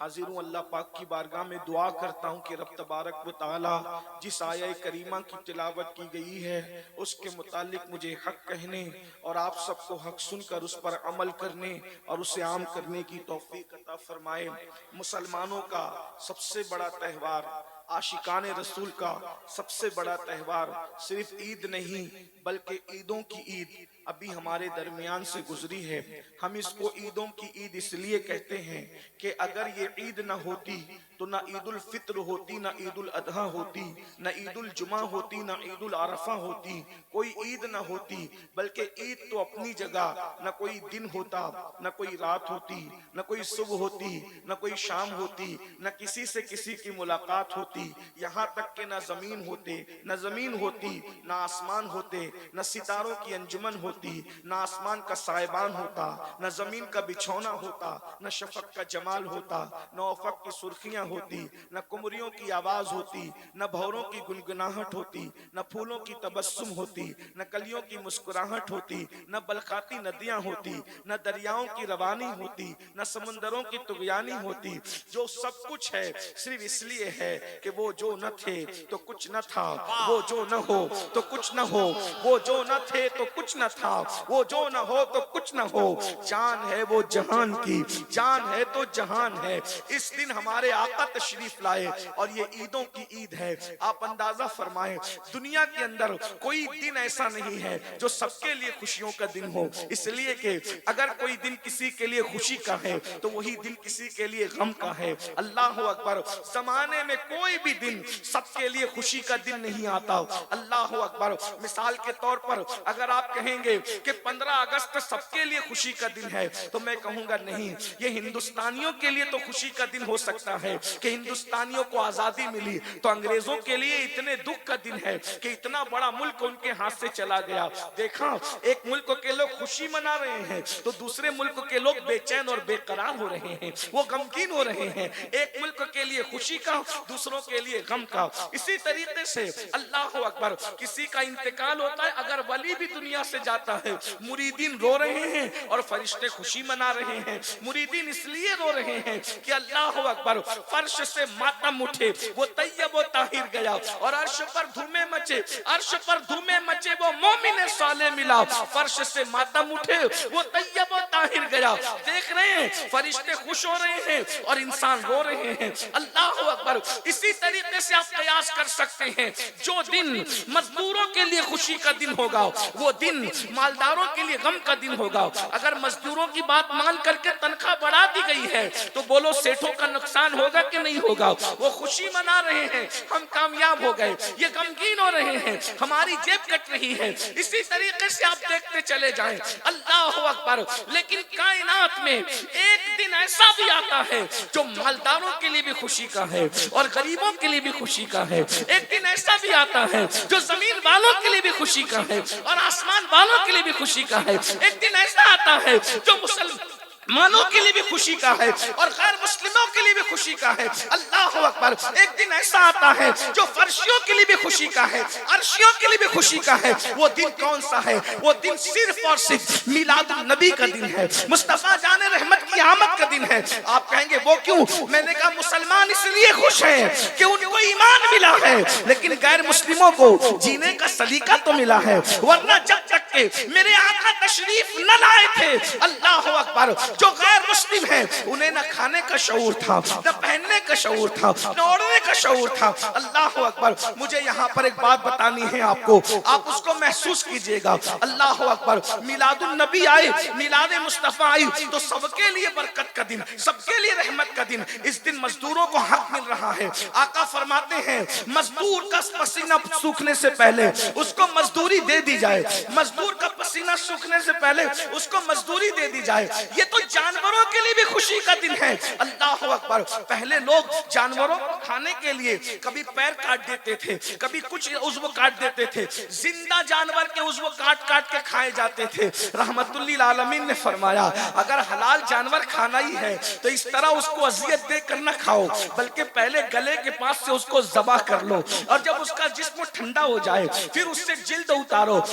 حاضر ہوں اللہ پاک کی بارگاہ میں دعا کرتا ہوں کہ رب تبارک و تعالی جس آیہ کریمہ کی تلاوت کی گئی ہے اس کے متعلق مجھے حق کہنے اور آپ سب کو حق سن کر اس پر عمل کرنے اور اسے عام کرنے کی توفیق عطا فرمائے۔ مسلمانوں کا سب سے بڑا تہوار، عاشقان رسول کا سب سے بڑا تہوار صرف عید نہیں بلکہ عیدوں کی عید ابھی ہمارے درمیان سے گزری ہے۔ ہم اس کو عیدوں کی عید اس لیے کہتے ہیں کہ اگر یہ عید نہ ہوتی تو نہ عید الفطر ہوتی، نہ عید الاضحیٰ ہوتی، نہ عید الجمعہ ہوتی، نہ عید العرفہ ہوتی، کوئی عید نہ ہوتی۔ بلکہ عید تو اپنی جگہ، نہ کوئی دن ہوتا، نہ کوئی رات ہوتی، نہ کوئی صبح ہوتی، نہ کوئی شام ہوتی، نہ کسی سے کسی کی ملاقات ہوتی، یہاں تک کہ نہ زمین ہوتے، نہ زمین ہوتی، نہ آسمان ہوتے، نہ ستاروں کی انجمن ہوتی، نہ آسمان کا سائبان ہوتا، نہ زمین کا بچھونا ہوتا، نہ شفق کا جمال ہوتا، نہ افق کی سرخیاں ہوتی، نہ قمریوں کی آواز ہوتی، نہ بھوروں کی گنگناہٹ ہوتی، نہ پھولوں کی تبسم ہوتی، نہ کلیوں کی مسکراہٹ ہوتی، نہ بلخاتی ندیاں ہوتی، نہ دریاؤں کی روانی ہوتی، نہ سمندروں کی طغیانی ہوتی۔ جو سب کچھ ہے صرف اس لیے ہے کہ وہ جو نہ تھے تو کچھ نہ تھا، وہ جو نہ ہو تو کچھ نہ ہو، وہ جو نہ تھے تو کچھ نہ تھا، وہ جو نہ ہو تو کچھ نہ ہو۔ جان ہے وہ جہان کی، جان ہے تو جہان ہے۔ اس دن ہمارے آقا تشریف لائے اور یہ عیدوں کی عید ہے۔ آپ اندازہ فرمائیں دنیا کے اندر کوئی دن ایسا نہیں ہے جو سب کے لیے خوشیوں کا دن ہو، اس لیے کہ اگر کوئی دن کسی کے لیے خوشی کا ہے تو وہی دن کسی کے لیے غم کا ہے۔ اللہ اکبر، زمانے میں کوئی بھی دن سب کے لیے خوشی کا دن نہیں آتا۔ اللہ اکبر، مثال کے طور پر اگر آپ کہیں گے کہ 15 اگست سب کے لیے خوشی کا دن ہے تو میں کہوں گا نہیں، یہ ہندوستانیوں کے لیے تو خوشی کا دن ہو سکتا ہے کہ ہندوستانیوں کو آزادی ملی، تو انگریزوں کے لیے اتنے دکھ کا دن ہے کہ اتنا بڑا ملک ان کے ہاتھ سے چلا گیا۔ دیکھا ایک ملک کے لوگ خوشی منا رہے ہیں تو دوسرے ملک کے لوگ بے چین اور بے قرار ہو رہے ہیں، وہ غمگین ہو رہے ہیں۔ ایک ملک کے لیے خوشی کا، دوسروں کے لیے غم کا۔ اسی طریقے سے اللہ اکبر، کسی کا انتقال ہوتا ہے، اگر ولی بھی دنیا سے جاتا ہے مریدین رو رہے ہیں اور فرشتے خوشی منا رہے ہیں۔ مریدین اس لیے رو رہے ہیں کہ اللہ اکبر، فرش سے ماتم اٹھے وہ طیب و طاہر گیا، اور عرش پر دھومے مچے، عرش پر دھومے مچے وہ مومن صالح ملا، فرش سے ماتم اٹھے وہ طیب و طاہر گیا۔ دیکھ رہے ہیں فرشتے خوش ہو رہے ہیں اور انسان رو رہے ہیں۔ اللہ اکبر، اسی طریقے سے آپ قیاس کر سکتے ہیں، جو دن مزدوروں کے لیے خوشی کا دن ہوگا وہ دن مالداروں کے لیے غم کا دن ہوگا۔ اگر مزدوروں کی بات مان کر کے تنخواہ بڑھا دی گئی ہے تو بولو سیٹھوں کا نقصان ہوگا کہ نہیں ہوگا؟ وہ خوشی منا رہے ہیں ہم کامیاب ہو گئے، یہ غمگین ہو رہے ہیں ہماری جیب کٹ رہی ہے۔ اسی طریقے سے آپ دیکھتے چلے جائیں، اللہ اکبر۔ لیکن کائنات میں ایک دن ایسا بھی آتا ہے جو مالداروں کے لیے بھی خوشی کا ہے اور غریبوں کے لیے بھی خوشی کا ہے۔ ایک دن ایسا بھی آتا ہے جو زمین والوں کے لیے بھی خوشی کا ہے اور آسمان والوں کے لیے بھی خوشی کا ہے۔ ایک دن ایسا آتا ہے جو مسلمانوں کے لیے بھی خوشی کا ہے اور غیر مسلموں کے لیے بھی خوشی کا ہے۔ اللہ اکبر، ایک دن ایسا آتا ہے جو فرشیوں کے لیے بھی خوشی کا ہے، عرشیوں کے لیے بھی خوشی کا ہے۔ وہ دن کون سا ہے؟ وہ دن صرف اور صرف میلاد النبی کا دن ہے، مصطفیٰ جان رحمت کی آمد کا دن ہے۔ آپ کہیں گے وہ کیوں؟ میں نے کہا مسلمان اس لیے خوش ہیں کہ ان کو ایمان ملا ہے، لیکن غیر مسلموں کو جینے کا سلیقہ تو ملا ہے، ورنہ جب تک کہ میرے آقا تشریف نہ لائے تھے، اللہ اکبر، جو غیر مسلم ہیں انہیں نہ کھانے کا شعور تھا، نہ پہننے کا شعور تھا، نہ اوڑھنے کا شعور تھا۔ اللہ اکبر، مجھے یہاں پر ایک بات بتانی ہے آپ کو، آپ اس کو محسوس کیجئے گا۔ اللہ اکبر، میلاد النبی آئے، میلاد مصطفیٰ آئی تو سب کے لیے برکت کا دن، سب کے لیے رحمت کا دن۔ اس دن مزدوروں کو حق مل رہا ہے۔ آقا فرماتے ہیں مزدور کا پسینہ سوکھنے سے پہلے اس کو مزدوری دے دی جائے، مزدور کا پسینہ سوکھنے سے پہلے اس کو مزدوری دے دی جائے۔ یہ تو جانوروں کے لیے بھی خوشی کا دن ہے۔ اللہ اکبر، پہلے لوگ جانوروں کو کھانے کے لیے کبھی پیر کاٹ دیتے تھے، کبھی کچھ عضو کاٹ دیتے تھے، زندہ جانور کے عضو کاٹ کاٹ کے کھائے جاتے تھے۔ رحمت للعالمین نے فرمایا اگر حلال جانور کھانا ہی ہے تو اس طرح اس کو اذیت دے کر نہ کھاؤ، بلکہ پہلے گلے کے پاس سے اس کو ذبح کر لو، اور جب اس کا جسم ٹھنڈا ہو جائے پھر اس سے جلد اتارو،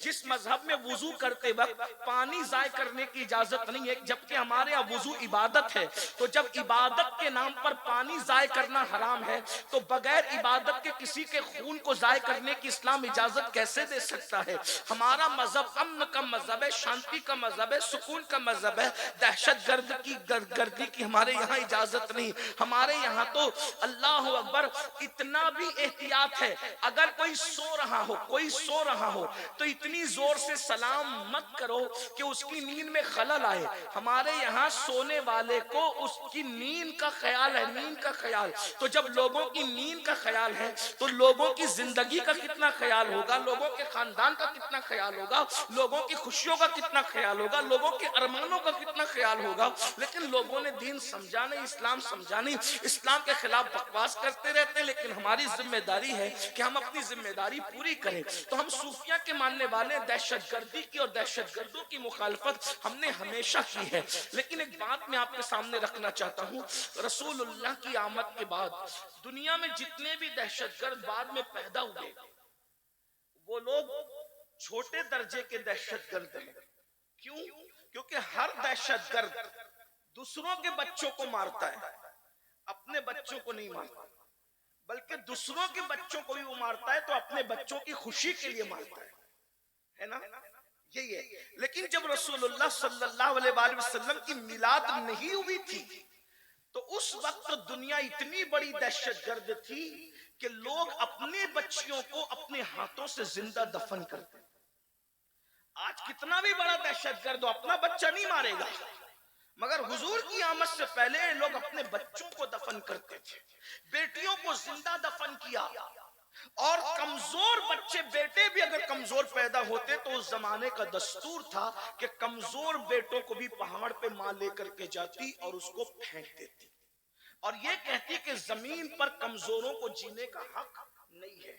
جس مذہب میں وضو کرتے وقت پانی ضائع کرنے کی اجازت نہیں ہے، جبکہ ہمارے یہاں وضو عبادت ہے، تو جب عبادت کے نام پر پانی ضائع کرنا حرام ہے تو بغیر عبادت کے کسی کے خون کو ضائع کرنے کی اسلام اجازت کیسے دے سکتا ہے؟ ہمارا مذہب امن کا مذہب ہے، شانتی کا مذہب ہے، سکون کا مذہب ہے، دہشت گردی کی ہمارے یہاں اجازت نہیں۔ ہمارے یہاں تو اللہ اکبر اتنا بھی احتیاط ہے، اگر کوئی سو رہا ہو تو اتنی زور سے سلام مت کرو کہ اس کی نیند میں خلل آئے۔ ہمارے یہاں سونے والے کو اس کی نیند کا خیال ہے، نیند کا خیال، تو جب لوگوں کی نیند کا خیال ہے تو لوگوں کی زندگی کا کتنا خیال ہوگا، لوگوں کے خاندان کا کتنا خیال ہوگا، لوگوں کی خوشیوں کا کتنا خیال ہوگا، لوگوں کے ارمانوں کا کتنا خیال ہوگا۔ لیکن لوگوں نے دین سمجھا نہیں، اسلام سمجھا نہیں، اسلام کے خلاف بکواس کرتے رہتے ہیں۔ لیکن ہماری ذمہ داری ہے کہ ہم اپنی ذمہ داری پوری کریں۔ تو ہم صوفیہ کے ماننے والے دہشت گردی کی اور دہشت گردوں کی مخالفت ہم نے ہمیشہ کی ہے۔ لیکن ایک بات میں آپ کے سامنے رکھنا چاہتا ہوں، رسول اللہ کی آمد کے بعد دنیا میں جتنے بھی دہشت گرد بعد میں پیدا ہوئے وہ لوگ چھوٹے درجے کے دہشت گرد ہیں۔ کیوں؟ کیونکہ ہر دہشت گرد دوسروں کے بچوں کو مارتا ہے، اپنے بچوں کو نہیں مارتا، بلکہ دوسروں کے بچوں کو بھی وہ مارتا ہے تو اپنے بچوں کی خوشی کے لیے مارتا ہے نا؟ یہی ہے۔ لیکن جب رسول اللہ صلی اللہ علیہ وآلہ وسلم کی میلاد نہیں ہوئی تھی تو اس وقت دنیا اتنی بڑی دہشت گرد تھی کہ لوگ اپنے بچیوں کو اپنے ہاتھوں سے زندہ دفن کرتے۔ آج کتنا بھی بڑا دہشت گرد ہو اپنا بچہ نہیں مارے گا، مگر حضور کی آمد سے پہلے لوگ اپنے بچوں کو دفن کرتے تھے، بیٹیوں کو زندہ دفن کیا۔ اور کمزور بچے، بیٹے بھی اگر کمزور پیدا ہوتے تو اس زمانے کا دستور تھا کہ کمزور بیٹوں کو بھی پہاڑ پہ ماں لے کر کے جاتی اور اس کو پھینک دیتی اور یہ کہتی کہ زمین پر کمزوروں کو جینے کا حق نہیں ہے۔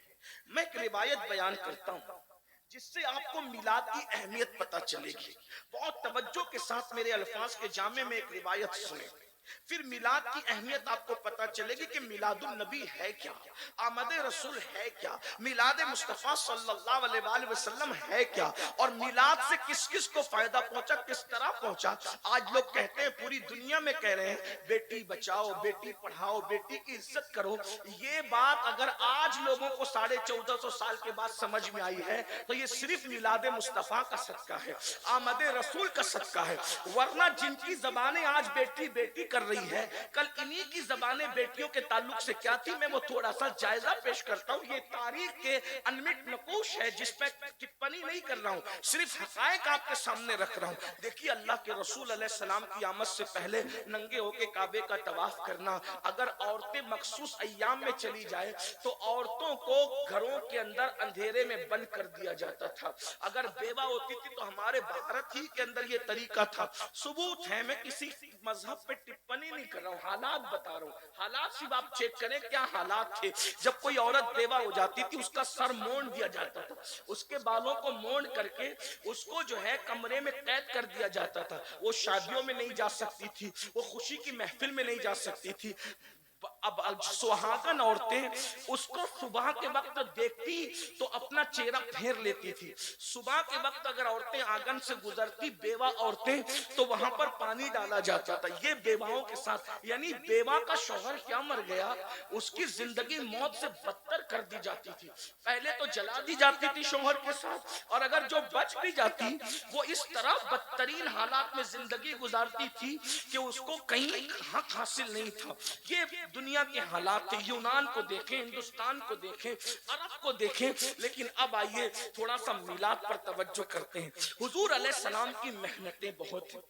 میں ایک روایت بیان کرتا ہوں جس سے آپ کو میلاد کی اہمیت پتہ چلے گی۔ بہت توجہ کے ساتھ میرے الفاظ کے جامع میں ایک روایت سنیں، پھر میلاد کی اہمیت آپ کو پتہ چلے گی کہ میلاد النبی ہے کیا، آمد رسول ہے کیا، میلاد مصطفیٰ صلی اللہ علیہ وآلہ وسلم ہے کیا، اور میلاد سے کس کس کو فائدہ پہنچا، کس طرح پہنچا۔ آج لوگ کہتے ہیں، پوری دنیا میں کہہ رہے ہیں بیٹی بچاؤ، بیٹی پڑھاؤ، بیٹی کی عزت کرو۔ یہ بات اگر آج لوگوں کو 1450 سال کے بعد سمجھ میں آئی ہے تو یہ صرف میلاد مصطفیٰ کا صدقہ ہے، آمد رسول کا صدقہ ہے، ورنہ جن کی زبانیں آج بیٹی بیٹی کر رہی ہے، کل انہی کی زبانیں بیٹیوں کے تعلق سے کیا تھی، میں وہ تھوڑا سا جائزہ پیش کرتا ہوں۔ یہ تاریخ کے انمٹ نقوش ہے جس پہ ٹپنی نہیں کر رہا ہوں، صرف حقائق آپ کے سامنے رکھ رہا ہوں۔ دیکھیے اللہ کے رسول علیہ السلام کی آمد سے پہلے ننگے ہو کے کعبے کا طواف کرنا، اگر عورتیں مخصوص ایام میں چلی جائے تو عورتوں کو گھروں کے اندر اندھیرے میں بند کر دیا جاتا تھا۔ اگر بیوہ ہوتی تھی تو ہمارے بھارت ہی کے اندر یہ طریقہ تھا۔ ثبوت ہے، میں کسی مذہب پہ ٹپنی نہیں کر رہا ہوں، حالات بتا رہا ہوں، حالات صرف آپ چیک کریں کیا حالات تھے۔ جب کوئی عورت بیوہ ہو جاتی تھی اس کا سر مونڈ دیا جاتا تھا، اس کے بالوں کو مونڈ کر کے اس کو جو ہے کمرے میں قید کر دیا جاتا تھا۔ وہ شادیوں میں نہیں جا سکتی تھی، وہ خوشی کی محفل میں نہیں جا سکتی تھی۔ اب سہاگن عورتیں اس کو صبح کے وقت دیکھتی تو اپنا چہرہ پھیر لیتی تھی۔ صبح کے وقت اگر عورتیں آنگن سے گزرتی بیوہ عورتیں تو وہاں پر پانی ڈالا جاتا تھا۔ یہ بیواؤں کے ساتھ، یعنی بیوہ کا شوہر کیا مر گیا اس کی زندگی موت سے بدتر کر دی جاتی تھی۔ پہلے تو جلا دی جاتی تھی شوہر کے ساتھ، اور اگر جو بچ بھی جاتی وہ اس طرح بدترین حالات میں زندگی گزارتی تھی کہ اس کو کہیں حق حاصل نہیں تھا۔ یہ دنیا کے حالات تھے، یونان کو دیکھیں، ہندوستان کو دیکھیں، عرب کو دیکھیں۔ لیکن اب آئیے تھوڑا سا میلاد پر توجہ کرتے ہیں۔ حضور علیہ السلام کی محنتیں بہت ہیں،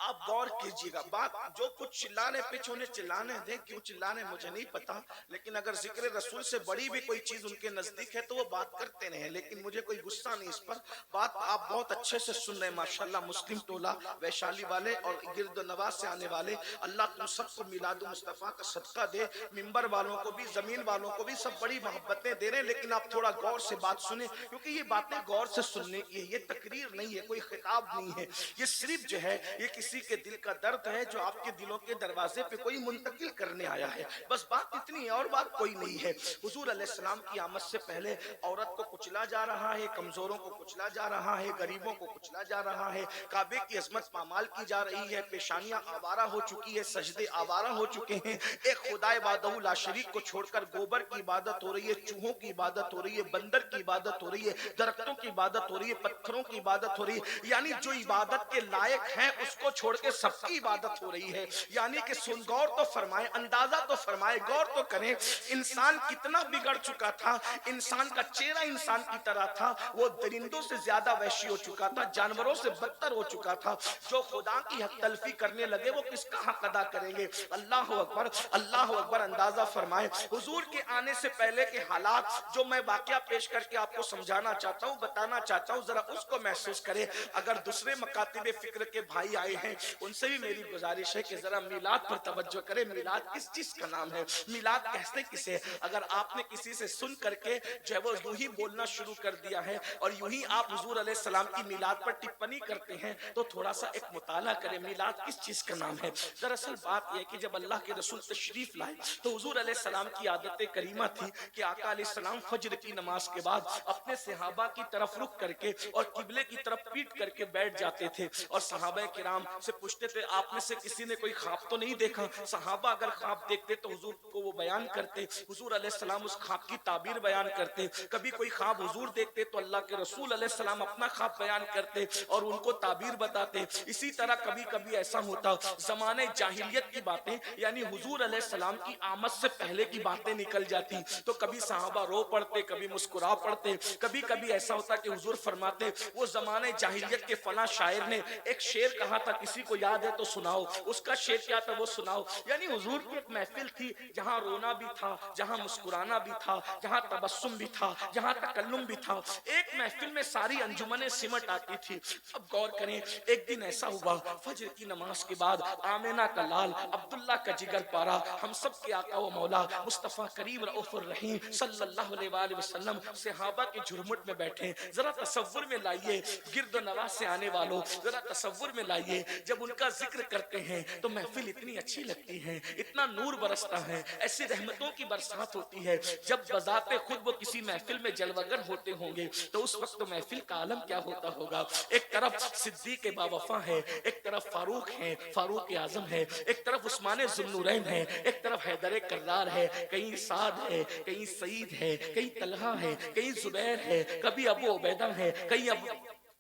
آپ غور کیجئے گا۔ بات جو کچھ چلانے پیچھے انہیں چلانے دیں، کیوں چلانے مجھے نہیں پتا، لیکن اگر ذکر رسول سے بڑی بھی کوئی چیز ان کے نزدیک ہے تو وہ بات کرتے رہیں، لیکن مجھے کوئی غصہ نہیں اس پر۔ بات آپ بہت اچھے سے سن رہے ہیں ماشاءاللہ، مسلم ٹولہ ویشالی والے اور گرد و نواز سے آنے والے، اللہ تم سب کو میلاد مصطفیٰ کا صدقہ دے۔ ممبر والوں کو بھی، زمین والوں کو بھی سب بڑی محبتیں دے رہے ہیں، لیکن آپ تھوڑا غور سے بات سنیں کیونکہ یہ باتیں غور سے سننے کی ہے، یہ تقریر نہیں ہے، کوئی خطاب نہیں ہے، یہ صرف جو ہے یہ کسی کے دل کا درد ہے جو آپ کے دلوں کے دروازے پہ کوئی منتقل کرنے آیا ہے، بس بات اتنی ہے اور بات کوئی نہیں ہے۔ حضور علیہ السلام کی آمد سے پہلے عورت کو کچلا جا رہا ہے، کمزوروں کو کچلا جا رہا ہے، غریبوں کو کچلا جا رہا ہے، کعبے کی عظمت پامال کی جا رہی ہے، پیشانیاں آوارہ ہو چکی ہے، سجدے آوارہ ہو چکے ہیں، ایک خدا وحدہ لا شریک کو چھوڑ کر گوبر کی عبادت ہو رہی ہے، چوہوں کی عبادت ہو رہی ہے، بندر کی عبادت ہو رہی ہے، درختوں کی عبادت ہو رہی ہے، پتھروں کی عبادت ہو رہی ہے، یعنی جو عبادت کے لائق ہیں اس کو چھوڑ کے سب کی عبادت ہو رہی ہے۔ یعنی کہ غور تو فرمائے، اندازہ تو فرمائے، غور تو کریں، انسان کتنا بگڑ چکا تھا، انسان کا چہرہ انسان کی طرح تھا، وہ درندوں سے زیادہ وحشی ہو چکا تھا، جانوروں سے بدتر ہو چکا تھا۔ جو خدا کی حق تلفی کرنے لگے وہ کس کا حق ادا کریں گے؟ اللہ اکبر، اللہ اکبر۔ اندازہ فرمائے حضور کے آنے سے پہلے کے حالات جو میں واقعہ پیش کر کے آپ کو سمجھانا چاہتا ہوں، بتانا چاہتا ہوں، ذرا اس کو محسوس کریں۔ اگر دوسرے مکاتب فکر کے بھائی آئے ہیں ان سے بھی میری گزارش ہے کہ ذرا میلاد پر توجہ کریں۔ میلاد کس چیز کا نام ہے؟ میلاد کہتے کسے؟ اگر آپ نے کسی سے سن کر کے جو ہے وہ یوں ہی بولنا شروع کر دیا ہے اور یوں ہی آپ حضور علیہ السلام کی میلاد پر ٹپنی کرتے ہیں تو تھوڑا سا ایک مطالعہ کریں، میلاد کس چیز کا نام ہے؟ دراصل بات یہ کہ جب اللہ کے رسول تشریف لائے تو حضور علیہ السلام کی عادت کریمہ تھی کہ آقا علیہ السلام فجر کی نماز کے بعد اپنے صحابہ کی طرف رخ کر کے اور قبلے کی طرف پیٹ کر کے بیٹھ جاتے تھے اور صحابہ کرام سے پوچھتے تھے آپ میں سے کسی نے کوئی خواب تو نہیں دیکھا؟ صحابہ اگر خواب دیکھتے تو حضور کو وہ بیان کرتے، حضور علیہ السلام اس خواب کی تعبیر بیان کرتے۔ کبھی کوئی خواب حضور دیکھتے تو اللہ کے رسول علیہ السلام اپنا خواب بیان کرتے اور ان کو تعبیر بتاتے۔ اسی طرح کبھی کبھی ایسا ہوتا زمانے جاہلیت کی باتیں یعنی حضور علیہ السلام کی آمد سے پہلے کی باتیں نکل جاتی تو کبھی صحابہ رو پڑتے، کبھی مسکرا پڑتے۔ کبھی کبھی ایسا ہوتا کہ حضور فرماتے وہ زمانے جاہلیت کے فلاں شاعر نے ایک شعر کہا تھا، کسی کو یاد ہے تو سناؤ، اس کا شعر کیا تھا وہ سناؤ۔ یعنی حضور کی ایک محفل تھی جہاں رونا بھی تھا، جہاں مسکرانا بھی تھا، جہاں تبسم بھی تھا، جہاں تکلم بھی تھا۔ ایک محفل میں ساری انجمنیں سمٹ آتی تھی۔ اب غور کریں، ایک دن ایسا ہوا فجر کی نماز کے بعد آمینہ کا لال، عبداللہ کا جگر پارا، ہم سب کے آقا و مولا مصطفیٰ کریم رؤوف الرحیم صلی اللہ علیہ وآلہ وسلم صحابہ کے جھرمٹ میں بیٹھے۔ ذرا تصور میں لائیے، گرد و نواح سے آنے والوں ذرا تصور میں لائیے، جب ان کا ذکر کرتے ہیں تو محفل اتنی اچھی لگتی ہے، اتنا نور برستا ہے، ایسی رحمتوں کی برسات ہوتی ہے۔ جب بذات خود وہ کسی محفل میں جلوگر ہوتے ہوں گے تو اس وقت محفل کا عالم کیا ہوتا ہوگا؟ ایک طرف صدیق باوفا ہے، ایک طرف فاروق ہے، فاروق اعظم ہے، ایک طرف عثمان ذوالنورین ہے، ایک طرف حیدر کرار ہے، کہیں سعد ہے، کہیں سعید ہے، کہیں طلحہ ہے، کہیں زبیر ہے، کبھی ابو عبیدہ ہے، کہیں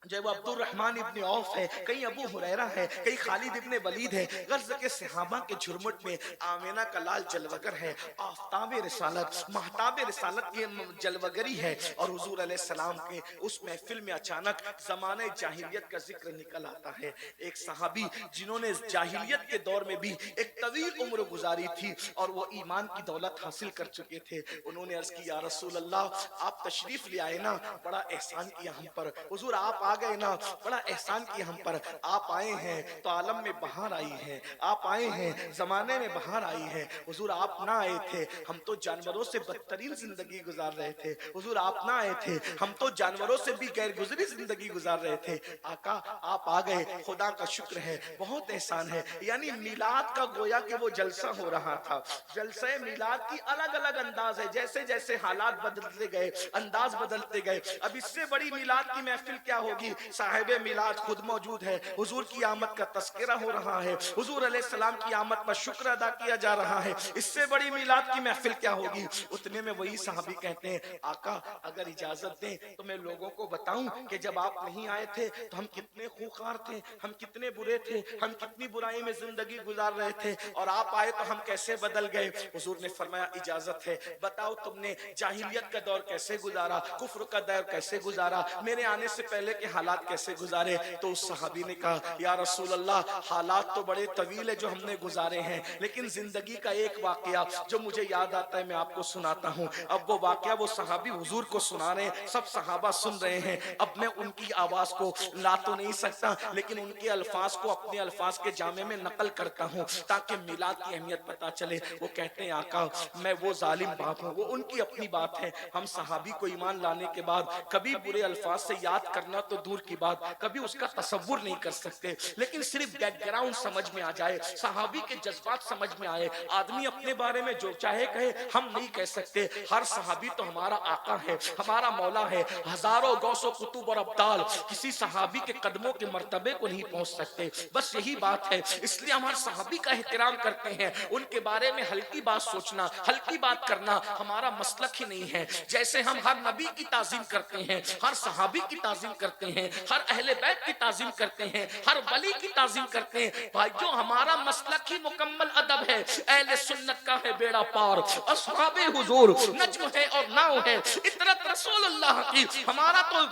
جو وہ عبد الرحمن ابن عوف ہے، کہیں ابو ہریرہ ہے، کہیں خالد ابن ولید ہے۔ غرض کے صحابہ کے جھرمٹ میں آمینہ کا لال جلوگر ہے، آفتاب رسالت، مہتاب رسالت کی جلوگری ہے اور حضور علیہ السلام کے اس محفل میں اچانک زمانے جاہلیت کا ذکر نکل آتا ہے۔ ایک صحابی جنہوں نے جاہلیت کے دور میں بھی ایک طویل عمر گزاری تھی اور وہ ایمان کی دولت حاصل کر چکے تھے، انہوں نے عرض کی یا رسول اللہ آپ تشریف لے آئے نا، بڑا احسان کیا ہم پر، حضور آپ آ گئے نا، بڑا احسان کیا ہم پر، آپ آئے ہیں تو عالم میں بہار آئی ہے، آپ آئے ہیں زمانے میں بہار آئی ہے، حضور آپ نہ آئے تھے ہم تو جانوروں سے بدترین زندگی گزار رہے تھے، حضور آپ نہ آئے تھے ہم تو جانوروں سے بھی غیر گزری زندگی گزار رہے تھے، آقا آپ آ گئے، خدا کا شکر ہے، بہت احسان ہے۔ یعنی میلاد کا گویا کہ وہ جلسہ ہو رہا تھا، جلسہ میلاد کی الگ الگ انداز ہے، جیسے جیسے حالات بدلتے گئے انداز بدلتے گئے۔ اب اس سے بڑی میلاد کی محفل کیا ہوگی؟ صاحب میلاد خود موجود ہے، حضور کی آمد کا تذکرہ ہو رہا ہے، حضور علیہ السلام کی آمد پر شکر ادا کیا جا رہا ہے، اس سے بڑی میلاد کی محفل کیا ہوگی؟ اتنے میں وہی صحابی کہتے ہیں آقا اگر اجازت دیں تو میں لوگوں کو بتاؤں کہ جب آپ نہیں آئے تھے تو ہم کتنے خوخار تھے، ہم کتنے برے تھے، ہم کتنی برائی میں زندگی گزار رہے تھے، اور آپ آئے تو ہم کیسے بدل گئے۔ حضور نے فرمایا اجازت ہے، بتاؤ تم نے جاہلیت کا دور کیسے گزارا، کفر کا دور کیسے گزارا، میرے آنے سے پہلے کے حالات کیسے گزارے؟ تو اس صحابی نے کہا یا رسول اللہ حالات تو بڑے طویل ہے جو ہم نے گزارے ہیں، لیکن زندگی کا ایک واقعہ جو مجھے یاد آتا ہے میں آپ کو سناتا ہوں۔ اب وہ واقعہ وہ صحابی حضور کو سنا رہے ہیں، سب صحابہ سن رہے ہیں، اب میں ان کی آواز کو لا تو نہیں سکتا لیکن ان کے الفاظ کو اپنے الفاظ کے جامع میں نقل کرتا ہوں تاکہ میلاد کی اہمیت پتا چلے۔ وہ کہتے ہیں آقا میں وہ ظالم باپ ہوں، وہ ان کی اپنی بات ہے، ہم صحابی کو ایمان لانے کے بعد کبھی برے الفاظ سے یاد کرنا تو تو دور کی بات کبھی اس کا تصور نہیں کر سکتے، لیکن صرف بیک گراؤنڈ سمجھ میں آ جائے، صحابی کے جذبات سمجھ میں آئے، آدمی اپنے بارے میں جو چاہے کہے، ہم نہیں کہہ سکتے۔ ہر صحابی تو ہمارا آقا ہے، ہمارا مولا ہے۔ ہزاروں غوث و قطب اور ابدال کسی صحابی کے قدموں کے مرتبے کو نہیں پہنچ سکتے، بس یہی بات ہے۔ اس لیے ہم ہر صحابی کا احترام کرتے ہیں، ان کے بارے میں ہلکی بات سوچنا، ہلکی بات کرنا ہمارا مسلک ہی نہیں ہے۔ جیسے ہم ہر نبی کی تعظیم کرتے ہیں، ہر صحابی کی تعظیم کرتے ہیں، ہر اہل بیت کی تعظیم کرتے ہیں، ہر ولی کی تعظیم کرتے ہیں، بھائی جو ہمارا مسلک ہی مکمل ادب ہے، اہل سنت کا ہے بیڑا پار، اصحاب حضور نجم ہے اور ناؤ ہے، اطرت رسول اللہ کی۔ ہمارا تو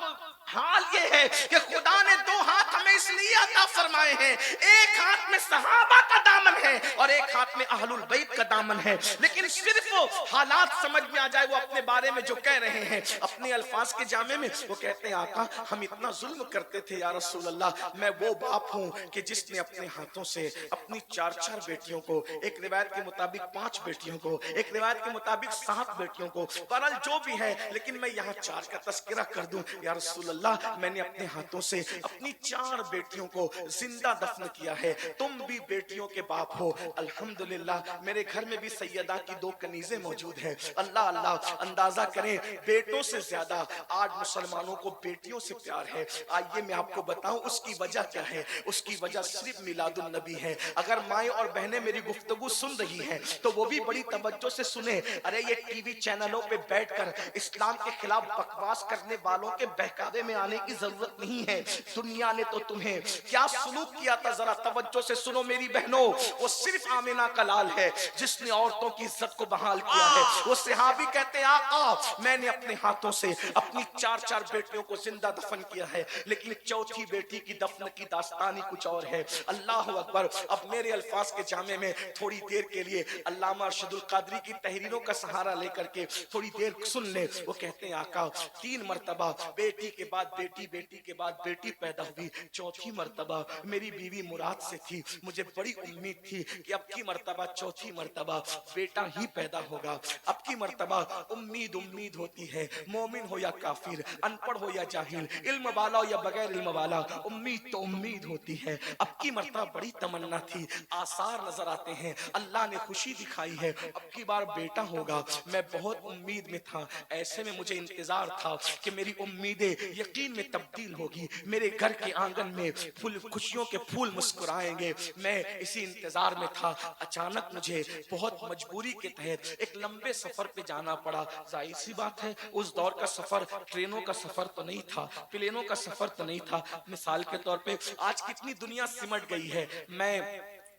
حال یہ ہے کہ خدا نے دو ہاتھ ہمیں اس لیے عطا فرمائے ہیں، ایک ہاتھ میں صحابہ کا دامن ہے اور ایک ہاتھ میں اہل البیت کا دامن ہے، لیکن صرف وہ حالات سمجھ میں آ جائے، وہ اپنے بارے میں جو کہہ رہے ہیں اپنے الفاظ کے جامع میں، وہ کہتے ہیں آقا ہم اتنا ظلم کرتے تھے یا رسول اللہ، میں وہ باپ ہوں کہ جس نے اپنے ہاتھوں سے اپنی 4 بیٹیوں کو، ایک روایت کے مطابق 5 بیٹیوں کو، ایک روایت کے مطابق 7 بیٹیوں کو، بہرحال جو بھی ہے، لیکن میں یہاں 4 کا تذکرہ کر دوں، یا رسول اللہ میں نے اپنے ہاتھوں سے اپنی 4 بیٹیوں کو زندہ دفن کیا ہے، تم بھی بیٹیوں کے باپ ہو۔ الحمدللہ میرے گھر میں بھی سیدہ کی 2 کنیزیں موجود ہیں، اللہ اللہ اندازہ کریں بیٹوں سے زیادہ آج مسلمانوں کو بیٹیوں سے پیار ہے۔ آئیے میں آپ کو بتاؤں اس کی وجہ کیا ہے، اس کی وجہ صرف میلاد النبی ہے۔ اگر مائیں اور بہنیں میری گفتگو سن رہی ہیں تو وہ بھی بڑی توجہ سے سنیں، ارے یہ ٹی وی چینلوں پہ بیٹھ کر اسلام کے خلاف بکواس کرنے والوں کے بہکاوے میں آنے کی ضرورت نہیں ہے۔ دنیا نے تو تمہیں کیا سلوک کیا تھا، ذرا توجہ سے سنو میری بہنوں، وہ صرف آمنہ کا لال ہے جس نے عورتوں کی عزت کو بحال کیا ہے۔ وہ صحابی کہتے ہیں آقا میں نے اپنے ہاتھوں سے اپنی 4 بیٹیوں کو زندہ دفن کیا ہے، لیکن 4تھی بیٹی کی دفن کی داستانی کچھ اور ہے۔ اللہ اکبر۔ اب میرے الفاظ کے جامع میں تھوڑی دیر کے لیے علامہ ارشد القادری کی تحریروں کا سہارا لے کر کے تھوڑی دیر سن لیں۔ وہ کہتے ہیں آقا 3 مرتبہ بیٹی کے بعد بیٹی، بیٹی کے بعد بیٹی پیدا ہوئی، 4تھی مرتبہ میری بیوی مراد سے تھی، مجھے بڑی امید تھی کہ اب کی مرتبہ 4تھی مرتبہ بیٹا ہی پیدا ہوگا۔ اب کی مرتبہ امید ہوتی ہے، مومن ہو یا کافر، ان پڑھ ہو یا جاہل، علم والا ہو یا بغیر علم والا، امید تو امید ہوتی ہے۔ اب کی مرتبہ بڑی تمنا تھی، آثار نظر آتے ہیں، اللہ نے خوشی دکھائی ہے، اب کی بار بیٹا ہوگا۔ میں بہت امید میں تھا، ایسے میں مجھے انتظار تھا کہ میری امیدیں یقین میں تبدیل ہوگی، میرے گھر کے آنگن میں پھول خوشیوں کے پھول مسکرائیں گے، میں اسی انتظار میں تھا۔ اچانک مجھے بہت مجبوری کے تحت ایک لمبے سفر پہ جانا پڑا۔ ظاہر سی بات ہے اس دور کا سفر ٹرینوں کا سفر تو نہیں تھا، پلینوں کا سفر تو نہیں تھا۔ مثال کے طور پہ آج کتنی دنیا سمٹ گئی ہے، میں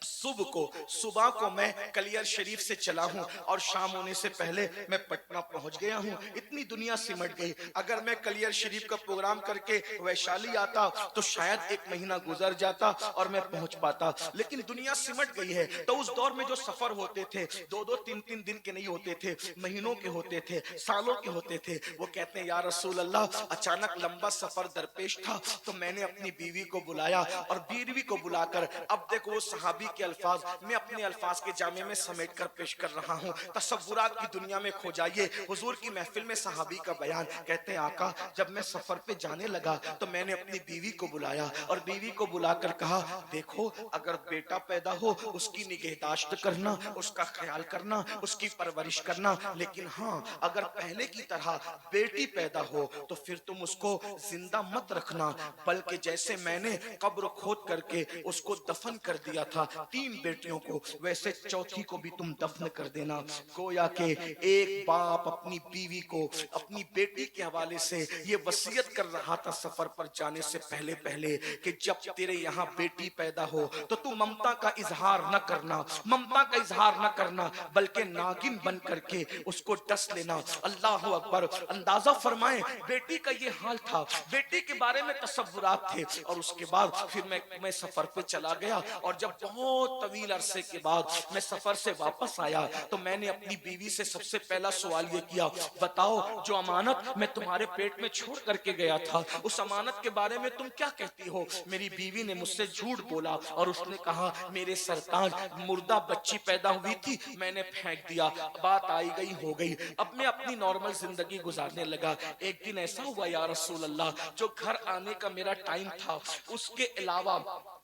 صبح کو میں کلیر شریف سے چلا ہوں اور شام ہونے سے پہلے میں پٹنہ پہنچ گیا ہوں، اتنی دنیا سمٹ گئی۔ اگر میں کلیر شریف کا پروگرام کر کے ویشالی آتا تو شاید 1 مہینہ گزر جاتا اور میں پہنچ پاتا، لیکن دنیا سمٹ گئی ہے۔ تو اس دور میں جو سفر ہوتے تھے 2-2 3-3 دن کے نہیں ہوتے تھے، مہینوں کے ہوتے تھے، سالوں کے ہوتے تھے۔ وہ کہتے ہیں یا رسول اللہ اچانک لمبا سفر درپیش تھا تو میں نے اپنی بیوی کو بلایا، اور بیوی کو بلا کر اب دیکھو وہ صحابی کے الفاظ میں اپنے الفاظ کے جامع میں سمیٹ کر پیش کر رہا ہوں، تصورات کی دنیا میں کھو جائیے۔ حضور کی محفل میں صحابی کا بیان، کہتے ہیں آقا جب میں سفر پہ جانے لگا تو میں نے اپنی بیوی کو بلایا اور بیوی کو بلا کر کہا دیکھو اگر بیٹا پیدا ہو اس کی نگہداشت کرنا، اس کا خیال کرنا، اس کی پرورش کرنا، لیکن ہاں اگر پہلے کی طرح بیٹی پیدا ہو تو پھر تم اس کو زندہ مت رکھنا، بلکہ جیسے میں نے قبر کھود کر کے اس کو دفن کر دیا تھا 3 بیٹیوں کو، ویسے 4تھی کو بھی تم دفن کر دینا۔ گویا کہ ایک باپ اپنی بیوی کو اپنی بیٹی کے حوالے سے یہ وصیت کر رہا تھا سفر پر جانے سے پہلے کہ جب تیرے یہاں بیٹی پیدا ہو تو تو ممتا کا اظہار نہ کرنا، ممتا کا اظہار نہ کرنا، بلکہ ناگن بن کر کے اس کو ڈس لینا۔ اللہ اکبر۔ اندازہ فرمائیں بیٹی کا یہ حال تھا، بیٹی کے بارے میں تصورات تھے، اور اس کے بعد پھر میں سفر پہ چلا گیا، اور جب بہت بہت طویل عرصے کے بعد میں سفر سے واپس آیا تو میں نے اپنی بیوی سے سب سے پہلا سوال یہ کیا، بتاؤ جو امانت میں تمہارے پیٹ میں چھوڑ کر کے گیا تھا اس امانت کے بارے میں تم کیا کہتی ہو؟ میری بیوی نے مجھ سے جھوٹ بولا اور اس نے کہا میرے سرطان مردہ بچی پیدا ہوئی تھی، میں نے پھینک دیا، بات آئی گئی ہو گئی، اب میں اپنی نارمل زندگی گزارنے لگا۔ ایک دن ایسا ہوا یا رسول اللہ، جو گھر آنے کا میرا ٹائم تھا اس کے علاوہ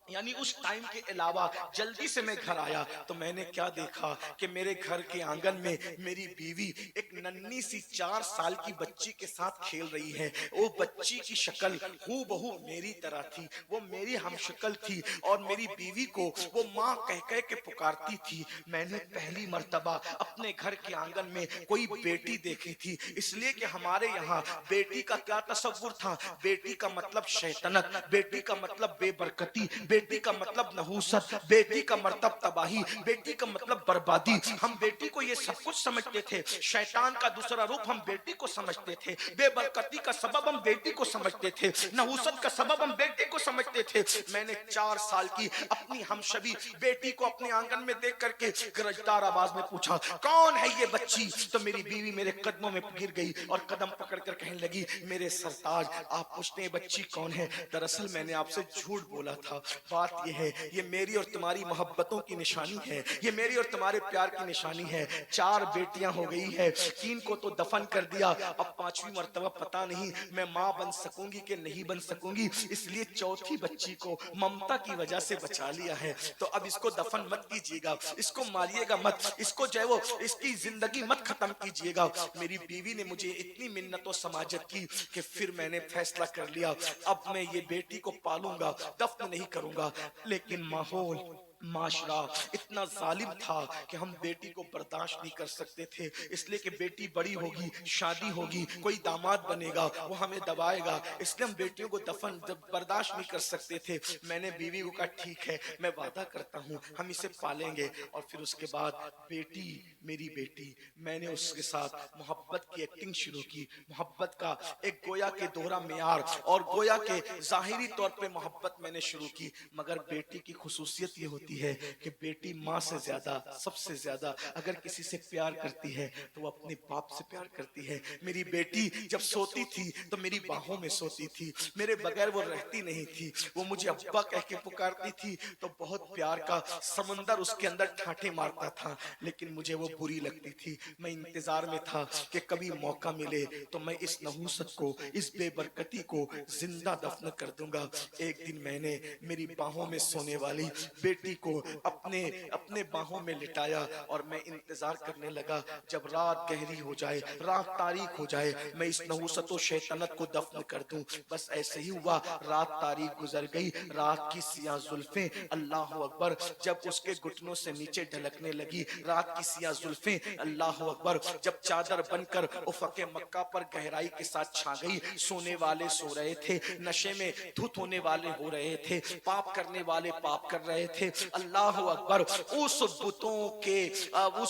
یعنی اس ٹائم کے علاوہ جلدی سے میں گھر آیا تو میں نے کیا دیکھا کہ میرے گھر کے آنگن میں میری بیوی ایک ننھی سی 4 سال کی بچی کے ساتھ کھیل رہی ہے۔ وہ بچی کی شکل ہو بہو میری طرح تھی، وہ میری ہم شکل تھی اور میری بیوی کو وہ ماں کہہ کہہ کے پکارتی تھی۔ میں نے پہلی مرتبہ اپنے گھر کے آنگن میں کوئی بیٹی دیکھی تھی، اس لیے کہ ہمارے یہاں بیٹی کا کیا تصور تھا، بیٹی کا مطلب شیطنت، بیٹی کا مطلب بے برکتی، بیٹی کا مطلب نحوست، بیٹی کا مطلب تباہی، بیٹی کا مطلب بربادی۔ ہم بیٹی کو یہ سب کچھ سمجھتے تھے، شیطان کا دوسرا روپ ہم بیٹی کو سمجھتے تھے، بے برکتی کا سبب ہم بیٹی کو سمجھتے تھے، نحوست کا سبب ہم بیٹی کو سمجھتے تھے۔ میں نے 4 سال کی اپنی ہمشبی بیٹی کو اپنے آنگن میں دیکھ کر کے گرجدار آواز میں پوچھا کون ہے یہ بچی؟ تو میری بیوی میرے قدموں میں گر گئی اور قدم پکڑ کر کہنے لگی میرے سرتاج آپ پوچھتے ہیں بچی کون ہے؟ دراصل میں نے آپ سے جھوٹ بولا تھا، بات یہ ہے یہ میری اور تمہاری محبتوں کی نشانی ہے، یہ میری اور تمہارے پیار کی نشانی ہے۔ 4 بیٹیاں ہو گئی ہے، 3 کو تو دفن کر دیا، اب 5ویں مرتبہ پتہ نہیں میں ماں بن سکوں گی کہ نہیں بن سکوں گی، اس لیے 4تھی بچی کو ممتا کی وجہ سے بچا لیا ہے۔ تو اب اس کو دفن مت کیجیے گا، اس کو ماریے گا مت، اس کو جو ہے وہ اس کی زندگی مت ختم کیجیے گا۔ میری بیوی نے مجھے اتنی منت و سماجت کی کہ پھر میں نے فیصلہ کر لیا اب میں یہ بیٹی کو پالوں گا، دفن نہیں کروں گا۔ لیکن ماحول معاشرہ اتنا ظالم تھا کہ ہم بیٹی کو برداشت نہیں کر سکتے تھے، اس لیے کہ بیٹی بڑی ہوگی، شادی ہوگی، کوئی داماد بنے گا، وہ ہمیں دبائے گا، اس لیے ہم بیٹیوں کو دفن برداشت نہیں کر سکتے تھے۔ میں نے بیوی کو کہا ٹھیک ہے میں وعدہ کرتا ہوں ہم اسے پالیں گے، اور پھر اس کے بعد بیٹی میری بیٹی میں نے اس کے ساتھ محبت کی ایکٹنگ شروع کی، محبت کا ایک گویا کے دوہرا معیار اور گویا کے ظاہری طور پہ محبت میں نے شروع کی۔ مگر بیٹی کی خصوصیت یہ ہوتی ہے کہ بیٹی ماں سے زیادہ سب سے زیادہ اگر کسی سے پیار کرتی ہے تو وہ اپنے باپ سے پیار کرتی ہے۔ میری بیٹی جب سوتی تھی تو میری باہوں میں سوتی تھی، میرے بغیر وہ رہتی نہیں تھی، وہ مجھے ابا کہہ کے پکارتی تھی تو بہت پیار کا سمندر اس کے اندر ٹھاٹھے مارتا تھا، لیکن مجھے وہ بری لگتی تھی۔ میں انتظار میں تھا کہ کبھی موقع ملے تو میں اس نحوست کو اس بے برکتی کو زندہ دفن کر دوں گا۔ ایک دن میں نے میری باہوں میں سونے والی بیٹی کو اپنے باہوں میں لٹایا اور میں انتظار کرنے لگا جب رات گہری ہو جائے، رات تاریک ہو جائے، میں اس نحوست و شیطنت کو دفن کر دوں۔ بس ایسے ہی ہوا، رات تاریک گزر گئی، رات کی سیاہ زلفیں اللہ اکبر جب اس کے گھٹنوں سے نیچے ڈھلکنے لگی، رات کی سیاہ زلفیں اللہ اکبر جب چادر بن کر افق مکہ پر گہرائی کے ساتھ چھا گئی، سونے والے سو رہے تھے، نشے میں دھت ہونے والے ہو رہے تھے، پاپ کرنے والے پاپ کر رہے تھے۔ اللہ اکبر اس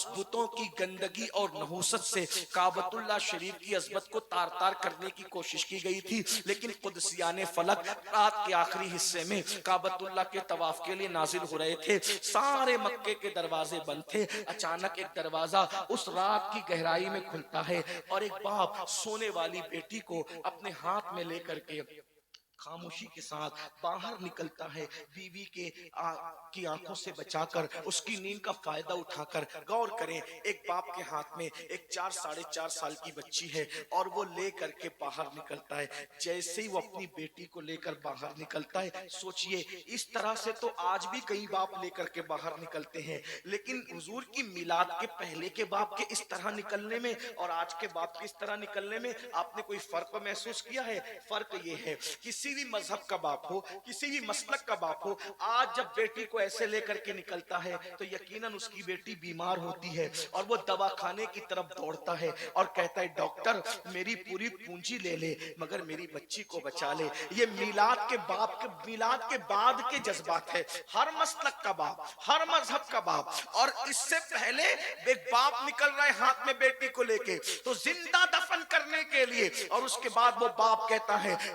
بتوں کی گندگی اور نحوست سے کعبۃ اللہ شریف کی عظمت کو تار تار کرنے کی کوشش کی گئی تھی، لیکن قدسیان فلک رات کے آخری حصے میں کعبۃ اللہ کے طواف کے لیے نازل ہو رہے تھے، سارے مکے کے دروازے بند تھے۔ اچانک ایک دروازہ اس رات کی گہرائی میں کھلتا ہے اور ایک باپ سونے والی بیٹی کو اپنے ہاتھ میں لے کر کے خاموشی کے ساتھ باہر نکلتا ہے، بیوی کی آنکھوں سے بچا کر اس کی نیند کا فائدہ اٹھا کر۔ غور کریں ایک باپ کے ہاتھ میں ایک 4 سال کی بچی ہے اور وہ لے کر کے باہر نکلتا ہے۔ جیسے ہی وہ اپنی بیٹی کو لے کر باہر نکلتا ہے، سوچئے اس طرح سے تو آج بھی کئی باپ لے کر کے باہر نکلتے ہیں، لیکن حضور کی میلاد کے پہلے کے باپ کے اس طرح نکلنے میں اور آج کے باپ کے اس طرح نکلنے میں آپ نے کوئی فرق محسوس کیا ہے؟ فرق یہ ہے کسی بھی مذہب کا باپ ہو، کسی بھی مسلک کا باپ ہو، آج جب بیٹی کو ایسے لے کر کے نکلتا ہے تو یقیناً اس کی بیٹی بیمار ہوتی ہے اور وہ دواخانے کی طرف دوڑتا ہے اور کہتا ہے ڈاکٹر میری پوری پونجی لے لے مگر میری بچی کو بچا لے۔ یہ میلاد کے بعد کے جذبات ہے، ہر مسلک کا باپ، ہر مذہب کا باپ۔ اور اس سے پہلے ایک باپ نکل رہا ہے ہاتھ میں بیٹی کو لے کے تو زندہ دفن کرنے کے لیے، اور اس کے بعد وہ باپ کہتا ہے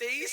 23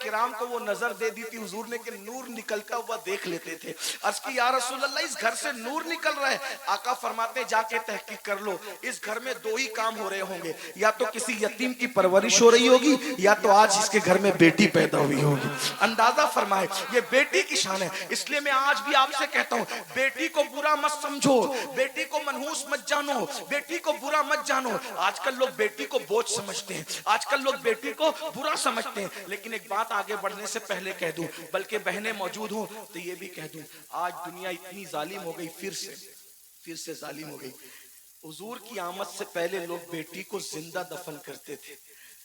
کرام کو وہ نظر دے دی تھی حضور نے کہ نور نکلتا ہوا دیکھ لیتے تھے. عرض کی یا رسول اللہ اس گھر سے نور نکل رہا ہے. آقا فرماتے جا کے تحقیق کر لو, اس گھر میں دو ہی کام ہو رہے ہوں گے, یا تو کسی یتیم کی پرورش ہو رہی ہوگی, یا تو آج اس کے گھر میں بیٹی پیدا ہوئی ہوگی. اندازہ فرمائے یہ بیٹی کی شان ہے. اس لیے میں آج بھی آپ سے کہتا ہوں بیٹی کو برا مت سمجھو, بیٹی کو منحوس مت جانو, بیٹی کو برا مت جانو. آج کل لوگ بیٹی کو بوجھ سمجھتے ہیں, آج کل لوگ بیٹی کو برا سمجھتے ہیں. لیکن ایک بات آگے بڑھنے سے پہلے کہہ دوں, بلکہ بہنیں موجود ہوں تو یہ بھی کہہ دوں, آج دنیا اتنی ظالم ہو گئی, پھر سے ظالم ہو گئی. حضور کی آمد سے پہلے لوگ بیٹی کو زندہ دفن کرتے تھے,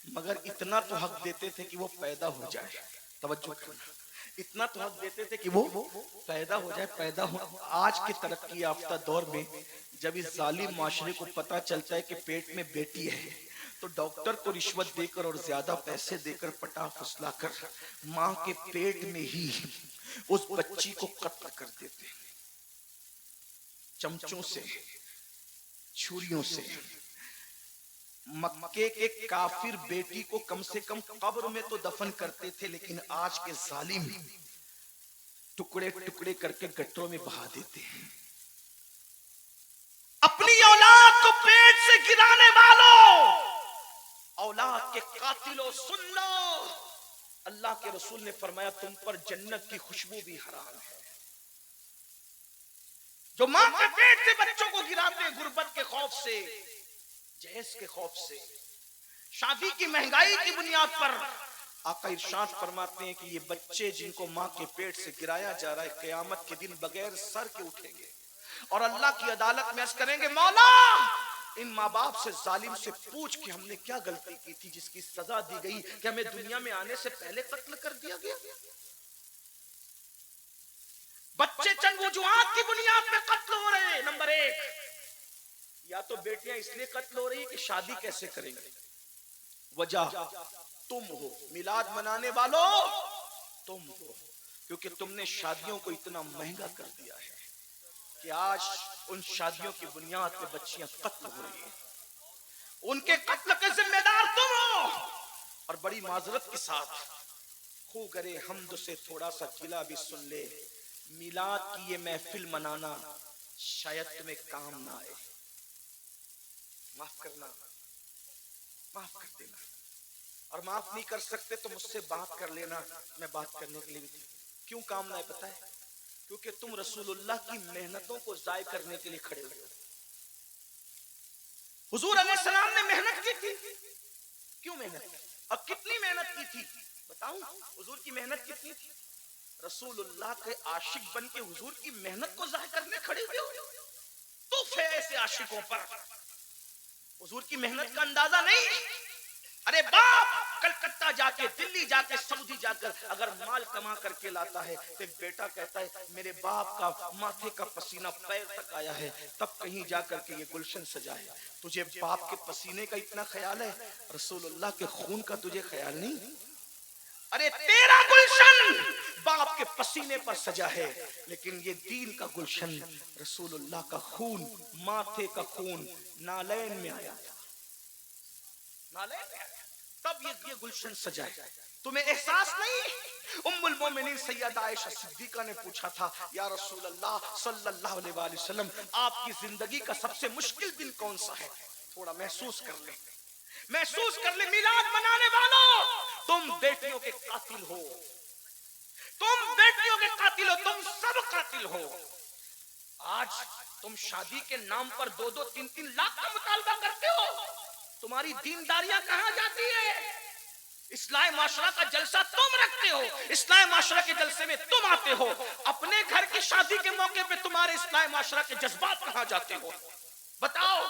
مگر اتنا تو حق دیتے تھے کہ وہ پیدا ہو جائے. توجہ کرنا, اتنا تو حق دیتے تھے کہ وہ پیدا ہو جائے, پیدا ہو. آج کے ترقی یافتہ دور میں جب اس ظالم معاشرے کو پتا چلتا ہے کہ پیٹ میں بیٹی ہے, تو ڈاکٹر کو رشوت دے کر اور زیادہ پیسے دے کر پٹا پھسلا کر ماں کے پیٹ میں ہی اس بچی کو قتل کر دیتے, چمچوں سے, چھریوں سے. مکے کے کافر بیٹی کو کم سے کم قبر میں تو دفن کرتے تھے, لیکن آج کے ظالم ٹکڑے ٹکڑے کر کے گٹروں میں بہا دیتے ہیں. اپنی اولاد کو پیٹ سے گرانے والوں, اولاد کے قاتلوں, سن لو, اللہ کے رسول نے فرمایا تم پر جنت کی خوشبو بھی حرام ہے. جو ماں کے پیٹ سے بچوں کو گراتے ہیں غربت کے خوف سے, جہیز کے خوف سے, شادی کی مہنگائی کی بنیاد پر, آقا ارشاد فرماتے ہیں کہ یہ بچے جن کو ماں کے پیٹ سے گرایا جا رہا ہے قیامت کے دن بغیر سر کے اٹھیں گے اور اللہ کی عدالت میں عرض کریں گے مولا ان ماں باپ سے, ظالم سے پوچھ کہ ہم نے کیا غلطی کی تھی جس کی سزا دی گئی کہ ہمیں دنیا میں آنے سے پہلے قتل کر دیا گیا. بچے چند وجوہات کی بنیاد پہ قتل ہو رہے ہیں. نمبر 1, یا تو بیٹیاں اس لیے قتل ہو رہی کہ شادی کیسے کریں گے, وجہ تم ہو, میلاد منانے والوں تم ہو, کیونکہ تم نے شادیوں کو اتنا مہنگا کر دیا ہے کہ آج ان شادیوں کی بنیاد پہ بچیاں قتل ہو رہی ہیں. ان کے قتل کے ذمہ دار تم ہو. اور بڑی معذرت کے ساتھ خو گرے حمد سے تھوڑا سا گلہ بھی سن لے, میلاد کی یہ محفل منانا شاید تمہیں کام نہ آئے. معاف کرنا, معاف کر دینا, اور معاف نہیں کر سکتے تو مجھ سے بات کر لینا, میں بات کرنے کے لیے بھی. کیوں کام نہ ہے پتہ ہے؟ کیونکہ تم رسول اللہ کی محنتوں کو ضائع کرنے کے لیے کھڑے ہوئے. حضور علیہ السلام نے محنت کی تھی, کیوں محنت کی اور کتنی محنت کی تھی بتاؤں؟ حضور کی محنت کتنی تھی؟ رسول اللہ کے عاشق بن کے حضور کی محنت کو ضائع کرنے کھڑے ہوئے ہو تو ایسے عاشقوں پر حضور کی محنت کا اندازہ نہیں. ارے باپ کلکتہ جا کے, دلی جا کے, سعودی جا کر اگر مال کما کر کے لاتا ہے تو ایک بیٹا کہتا ہے میرے باپ کا ماتھے کا پسینہ پیر تک آیا ہے, تب کہیں جا کر کے یہ گلشن سجا ہے. تجھے باپ کے پسینے کا اتنا خیال ہے, رسول اللہ کے خون کا تجھے خیال نہیں؟ ارے تیرا گلشن باپ کے پسینے پر سجا ہے, لیکن یہ دین کا گلشن رسول اللہ کا خون, ماتھے کا خون نالین میں آیا تھا, نالین میں آیا, تب یہ گلشن سجا ہے. تمہیں احساس نہیں؟ ام المومنین سیدہ عائشہ صدیقہ نے پوچھا تھا یا رسول اللہ صلی اللہ علیہ وآلہ وسلم آپ کی زندگی کا سب سے مشکل دن کون سا ہے؟ تھوڑا محسوس کر لیں, محسوس کر لیں. میلاد منانے والوں تم بیٹیوں کے قاتل ہو, تم بیٹیوں کے قاتل ہو, تم سب قاتل ہو. آج تم شادی کے نام پر 2-3 لاکھ کا مطالبہ کرتے ہو, تمہاری دینداریاں کہاں جاتی ہے؟ اصلاح معاشرہ کا جلسہ تم رکھتے ہو, اصلاح معاشرہ کے جلسے میں تم آتے ہو, اپنے گھر کی شادی کے موقع پہ تمہارے اصلاح معاشرہ کے جذبات کہاں جاتے ہو؟ بتاؤ.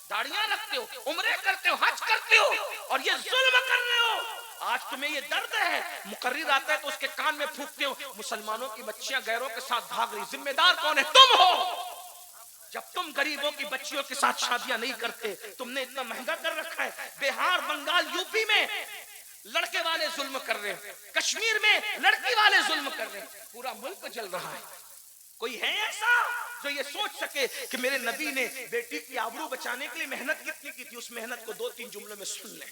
داڑیاں رکھتے ہو, عمرے کرتے ہو, حج کرتے ہو, اور یہ ظلم کر رہے ہو. آج تمہیں یہ درد ہے, مقرر آتا ہے تو اس کے کان میں پھونکتے ہو مسلمانوں کی بچیاں غیروں کے ساتھ بھاگ رہی, ذمہ دار کون ہے؟ تم ہو. جب تم غریبوں کی بچیوں کے ساتھ شادیاں نہیں کرتے, تم نے اتنا مہنگا کر رکھا ہے. بہار, بنگال, یوپی میں لڑکے والے ظلم کر رہے ہیں, کشمیر میں لڑکی والے ظلم کر رہے ہیں, پورا ملک جل رہا ہے. کوئی ہے ایسا جو یہ سوچ سکے کہ میرے نبی نے بیٹی کی آبرو بچانے کے لیے محنت کتنی کی تھی؟ اس محنت کو 2-3 جملوں میں سن لیں.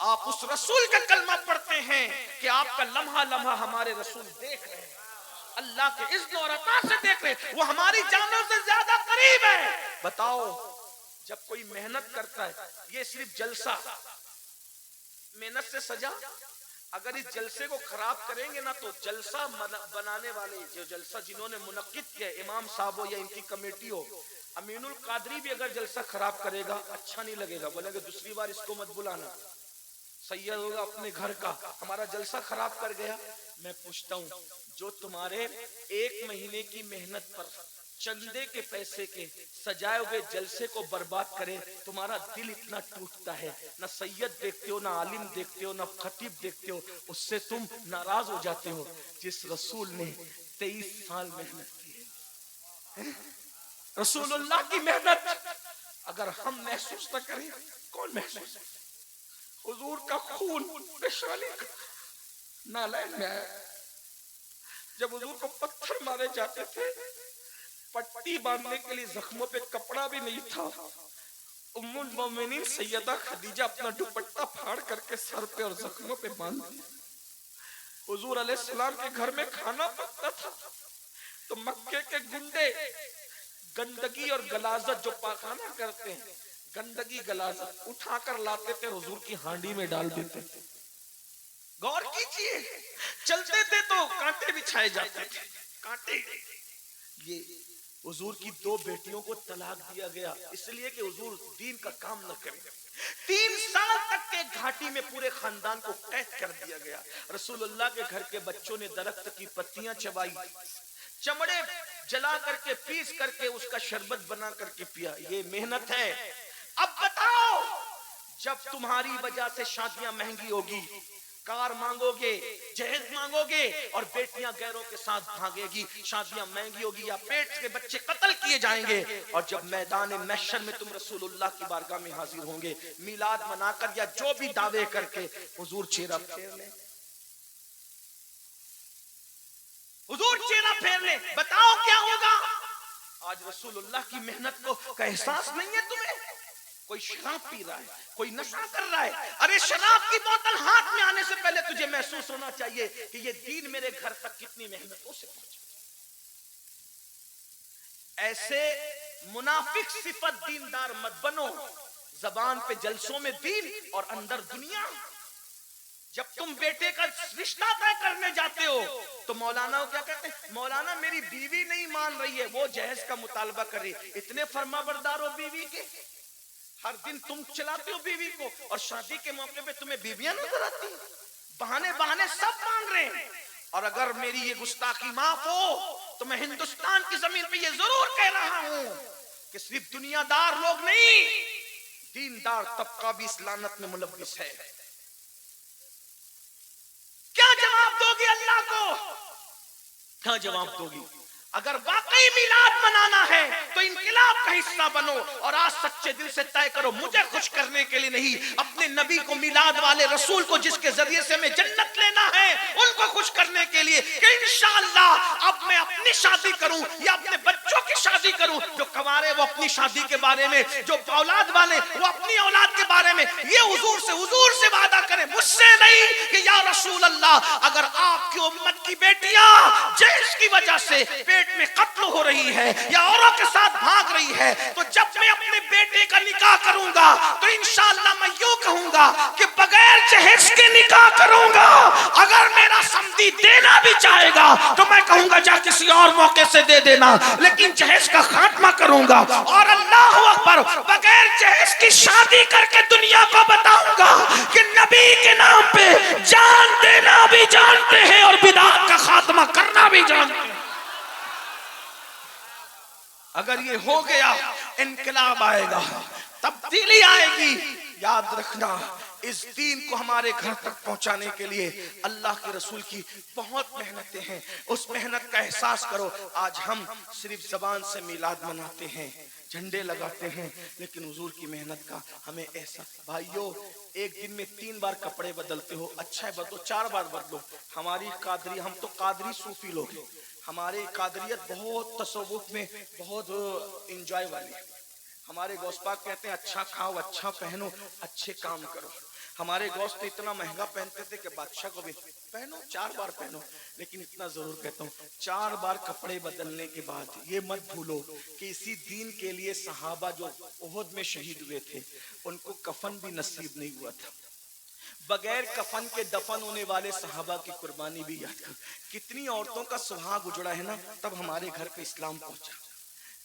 آپ اس رسول کا کلمہ پڑھتے ہیں کہ آپ کا لمحہ لمحہ ہمارے رسول دیکھ رہے ہیں، اللہ کے اذن اور عطا سے دیکھ رہے ہیں، وہ ہماری جانوں سے زیادہ قریب ہے۔ بتاؤ جب کوئی محنت کرتا ہے، یہ صرف جلسہ محنت سے سجا، اگر اس جلسے کو خراب کریں گے نا تو جلسہ بنانے والے جو جلسہ جنہوں نے منعقد کیا، امام صاحب ہو یا ان کی کمیٹی ہو، امین القادری بھی اگر جلسہ خراب کرے گا اچھا نہیں لگے گا، بولے گا دوسری بار اس کو مت بلانا، سید ہوگا اپنے گھر کا، ہمارا جلسہ خراب کر گیا۔ میں پوچھتا ہوں جو تمہارے ایک مہینے کی محنت پر چندے کے پیسے کے سجائے ہوئے جلسے کو برباد کرے، تمہارا دل اتنا ٹوٹتا ہے، نہ سید دیکھتے ہو، نہ عالم دیکھتے ہو، نہ خطیب دیکھتے ہو، اس سے تم ناراض ہو جاتے ہو جس رسول نے 23 سال محنت کی ہے۔ رسول اللہ کی محنت اگر ہم محسوس نہ کریں کون محسوس؟ حضور کا خون پیشانی کا نالین میں آیا، جب حضور کو پتھر مارے جاتے تھے، پٹی باندھنے کے لیے زخموں پہ کپڑا بھی نہیں تھا، ام المومنین سیدہ خدیجہ اپنا دوپٹہ پھاڑ کر کے سر پہ اور زخموں پہ باندھ دیا۔ حضور علیہ السلام کے گھر میں کھانا پکتا تھا تو مکے کے گنڈے گندگی اور غلاظت جو پاخانہ کرتے ہیں، گندگی غلاظت اٹھا کر لاتے تھے، حضور کی ہانڈی میں ڈال دیتے تھے۔ غور کیجئے، چلتے تھے تو کانٹے بچھائے جاتے تھے، کانٹے۔ یہ حضور کی 2 بیٹیوں کو طلاق دیا گیا اس لیے کہ حضور دین کا کام نہ کریں۔ 3 سال تک کے گھاٹی میں پورے خاندان کو قید کر دیا گیا۔ رسول اللہ کے گھر کے بچوں نے درخت کی پتیاں چبائی، چمڑے جلا کر کے پیس کر کے اس کا شربت بنا کر کے پیا۔ یہ محنت ہے۔ اب بتاؤ جب تمہاری وجہ سے شادیاں مہنگی ہوگی، کار مانگو گے، جہیز مانگو گے اور بیٹیاں غیروں کے ساتھ بھاگے گی، شادیاں مہنگی ہوگی یا پیٹ کے بچے قتل کیے جائیں گے، اور جب میدان محشر میں تم رسول اللہ کی بارگاہ میں حاضر ہوں گے میلاد منا کر یا جو بھی دعوے کر کے، حضور چہرہ پھیر لیں، حضور چہرہ پھیر لیں، بتاؤ کیا ہوگا؟ آج رسول اللہ کی محنت کا احساس نہیں ہے تمہیں؟ کوئی شراب پی رہا ہے، کوئی نشہ کر رہا ہے، ارے شراب کی بوتل ہاتھ میں آنے سے پہلے تجھے محسوس ہونا چاہیے کہ یہ دین میرے گھر تک کتنی محنتوں سے پہنچا۔ ایسے منافق صفت دیندار مت بنو، زبان پہ جلسوں میں دین اور اندر دنیا۔ جب تم بیٹے کا رشتہ طے کرنے جاتے ہو تو مولانا کیا کہتے ہیں؟ مولانا میری بیوی نہیں مان رہی ہے، وہ جہیز کا مطالبہ کر رہی ہے۔ اتنے فرما بردار ہو بیوی کے، ہر دن تم چلاتے ہو بیوی کو، اور شادی کے موقع پہ تمہیں بیویاں نظر آتی ہیں، بہانے سب مان رہے ہیں۔ اور اگر میری یہ گستاخی معاف ہو تو میں ہندوستان کی زمین پہ یہ ضرور کہہ رہا ہوں کہ صرف دنیا دار لوگ نہیں، دیندار طبقہ بھی اس لعنت میں ملوث ہے۔ کیا جواب دو گی اللہ کو؟ کیا جواب دو گی؟ اگر واقعی میلاد منانا ہے تو انقلاب کا حصہ بنو، اور آج سچے دل سے طے کرو مجھے خوش کرنے کے لیے نہیں، اپنے نبی کو، میلاد والے رسول کو جس کے ذریعے سے میں جنت لینا ہے، ان کو خوش کرنے کے لیے کہ انشاءاللہ اب میں اپنی شادی کروں یا اپنے بچوں کی شادی کروں، جو کنوارے وہ اپنی شادی کے بارے میں، جو اولاد والے وہ اپنی اولاد کے بارے میں یہ حضور سے وعدہ کریں، مجھ سے نہیں، کہ یا رسول اللہ اگر آپ کی امت کی بیٹیاں جہیز کی وجہ سے پیٹ میں قتل ہو رہی ہے یا اوروں کے ساتھ بھاگ رہی ہے، تو جب میں اپنے بیٹے کا نکاح کروں گا تو انشاءاللہ میں یوں کہوں گا کہ بغیر جہیز کے نکاح کروں گا۔ اگر میرا سمدی دینا بھی چاہے گا تو میں کہوں گا جا کسی اور موقع سے دے دینا، لیکن جہیز کا خاتمہ کروں گا، اور اللہ اکبر بغیر جہیز کی شادی کر کے دنیا کو بتاؤں گا کہ نبی کے نام پہ جان دینا بھی جانتے ہیں اور بدعت کا خاتمہ کرنا بھی جانتے ہیں۔ اگر یہ ہو گیا انقلاب آئے گا، تبدیلی آئے گی۔ یاد رکھنا اس دین کو ہمارے گھر تک پہنچانے کے لیے اللہ کے رسول کی بہت محنتیں ہیں، اس محنت کا احساس کرو۔ آج ہم صرف زبان سے میلاد مناتے ہیں، جھنڈے لگاتے ہیں، لیکن حضور کی محنت کا ہمیں احساس۔ بھائیو ایک دن میں 3 بار کپڑے بدلتے ہو، اچھا ہے بدلو، 4 بار بدلو۔ ہماری قادری، ہم تو قادری صوفی لوگ ہیں، ہمارے قادریت بہت تصوف میں بہت انجوائے والی ہے۔ ہمارے غوث پاک کہتے ہیں اچھا کھاؤ، اچھا پہنو، اچھے کام کرو۔ ہمارے گوشت اتنا مہنگا پہنتے تھے کہ بادشاہ کو بھی پہنو 4 بار پہنو، لیکن اتنا ضرور کہتا ہوں 4 بار کپڑے بدلنے کے بعد یہ مت بھولو کہ اسی دین کے لیے صحابہ جو احد میں شہید ہوئے تھے ان کو کفن بھی نصیب نہیں ہوا تھا، بغیر کفن کے دفن ہونے والے صحابہ کی قربانی بھی یاد کر، کتنی عورتوں کا سہاگ اجڑا ہے نا تب ہمارے گھر پہ اسلام پہنچا،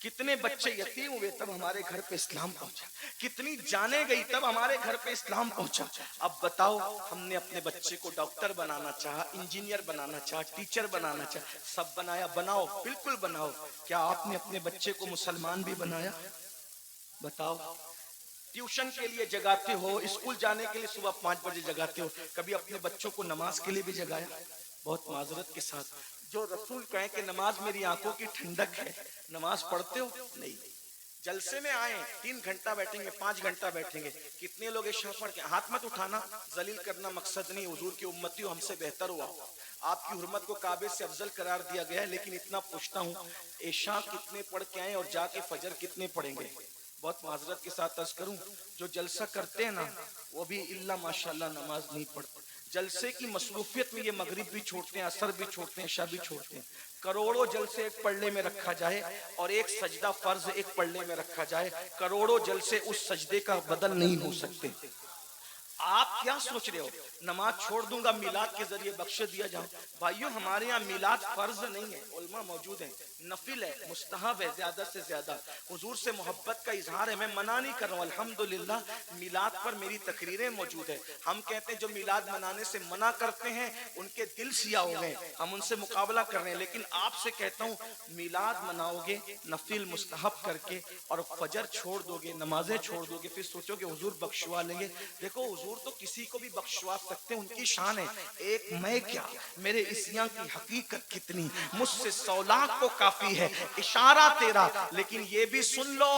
کتنے بچے یتیم ہوئے تب ہمارے گھر پہ اسلام پہنچا، کتنی جانیں گئی تب ہمارے گھر پہ اسلام پہنچا۔ اب بتاؤ ہم نے اپنے بچے کو ڈاکٹر بنانا چاہا، انجینئر بنانا چاہا، ٹیچر بنانا چاہا، سب بنایا، بناؤ بالکل بناؤ، کیا آپ نے اپنے بچے کو مسلمان بھی بنایا؟ بتاؤ، ٹیوشن کے لیے جگاتے ہو، اسکول جانے کے لیے صبح 5 بجے جگاتے ہو، کبھی اپنے بچوں کو نماز کے لیے بھی جگایا؟ بہت معذرت کے ساتھ، جو رسول کہیں کہ نماز میری آنکھوں کی ٹھنڈک ہے، نماز پڑھتے ہو؟ نہیں۔ جلسے میں آئیں 3 گھنٹہ بیٹھیں گے، 5 گھنٹہ بیٹھیں گے، کتنے لوگ عشاء پڑھ کے ہاتھ مت اٹھانا، ذلیل کرنا مقصد نہیں، حضور کی امتی ہو، ہم سے بہتر ہوا، آپ کی حرمت کو کعبے سے افضل قرار دیا گیا ہے، لیکن اتنا پوچھتا ہوں عشاء کتنے پڑھ کے آئیں اور جا کے فجر کتنے پڑھیں گے؟ بہت معذرت کے ساتھ عرض کروں، جو جلسہ کرتے ہیں نا وہ بھی الا ماشاءاللہ نماز نہیں پڑھتے، جلسے کی مصروفیت میں یہ مغرب بھی چھوڑتے ہیں، عصر بھی چھوڑتے ہیں، عشاء بھی چھوڑتے ہیں۔ کروڑوں جلسے ایک پڑھنے میں رکھا جائے اور ایک سجدہ فرض ایک پڑھنے میں رکھا جائے، کروڑوں جلسے اس سجدے کا بدل نہیں ہو سکتے۔ آپ کیا سوچ رہے ہو نماز چھوڑ دوں گا میلاد کے ذریعے بخش دیا جاؤں؟ بھائیو ہمارے ہاں میلاد فرض نہیں ہے، علماء موجود ہیں، نفل ہے، مستحب ہے، زیادہ سے زیادہ حضور سے محبت کا اظہار ہے، میں منع نہیں کر رہا ہوں، الحمدللہ میلاد پر میری تقریریں موجود ہیں۔ ہم کہتے ہیں جو میلاد منانے سے منع کرتے ہیں ان کے دل سیاہ ہو گئے، ہم ان سے مقابلہ کر رہے ہیں، لیکن آپ سے کہتا ہوں میلاد مناؤ گے نفل مستحب کر کے اور فجر چھوڑ دو گے، نمازیں چھوڑ دو گے، پھر سوچو کہ حضور بخشوا لیں گے۔ دیکھو حضور تو کسی کو بھی بخشوا سکتے ہیں، ان کی شان ہے، ایک میں کیا، میرے عصیاں کی حقیقت کتنی، مجھ سے 100 لاکھ کو کافی ہے اشارہ تیرا، لیکن یہ بھی سن لو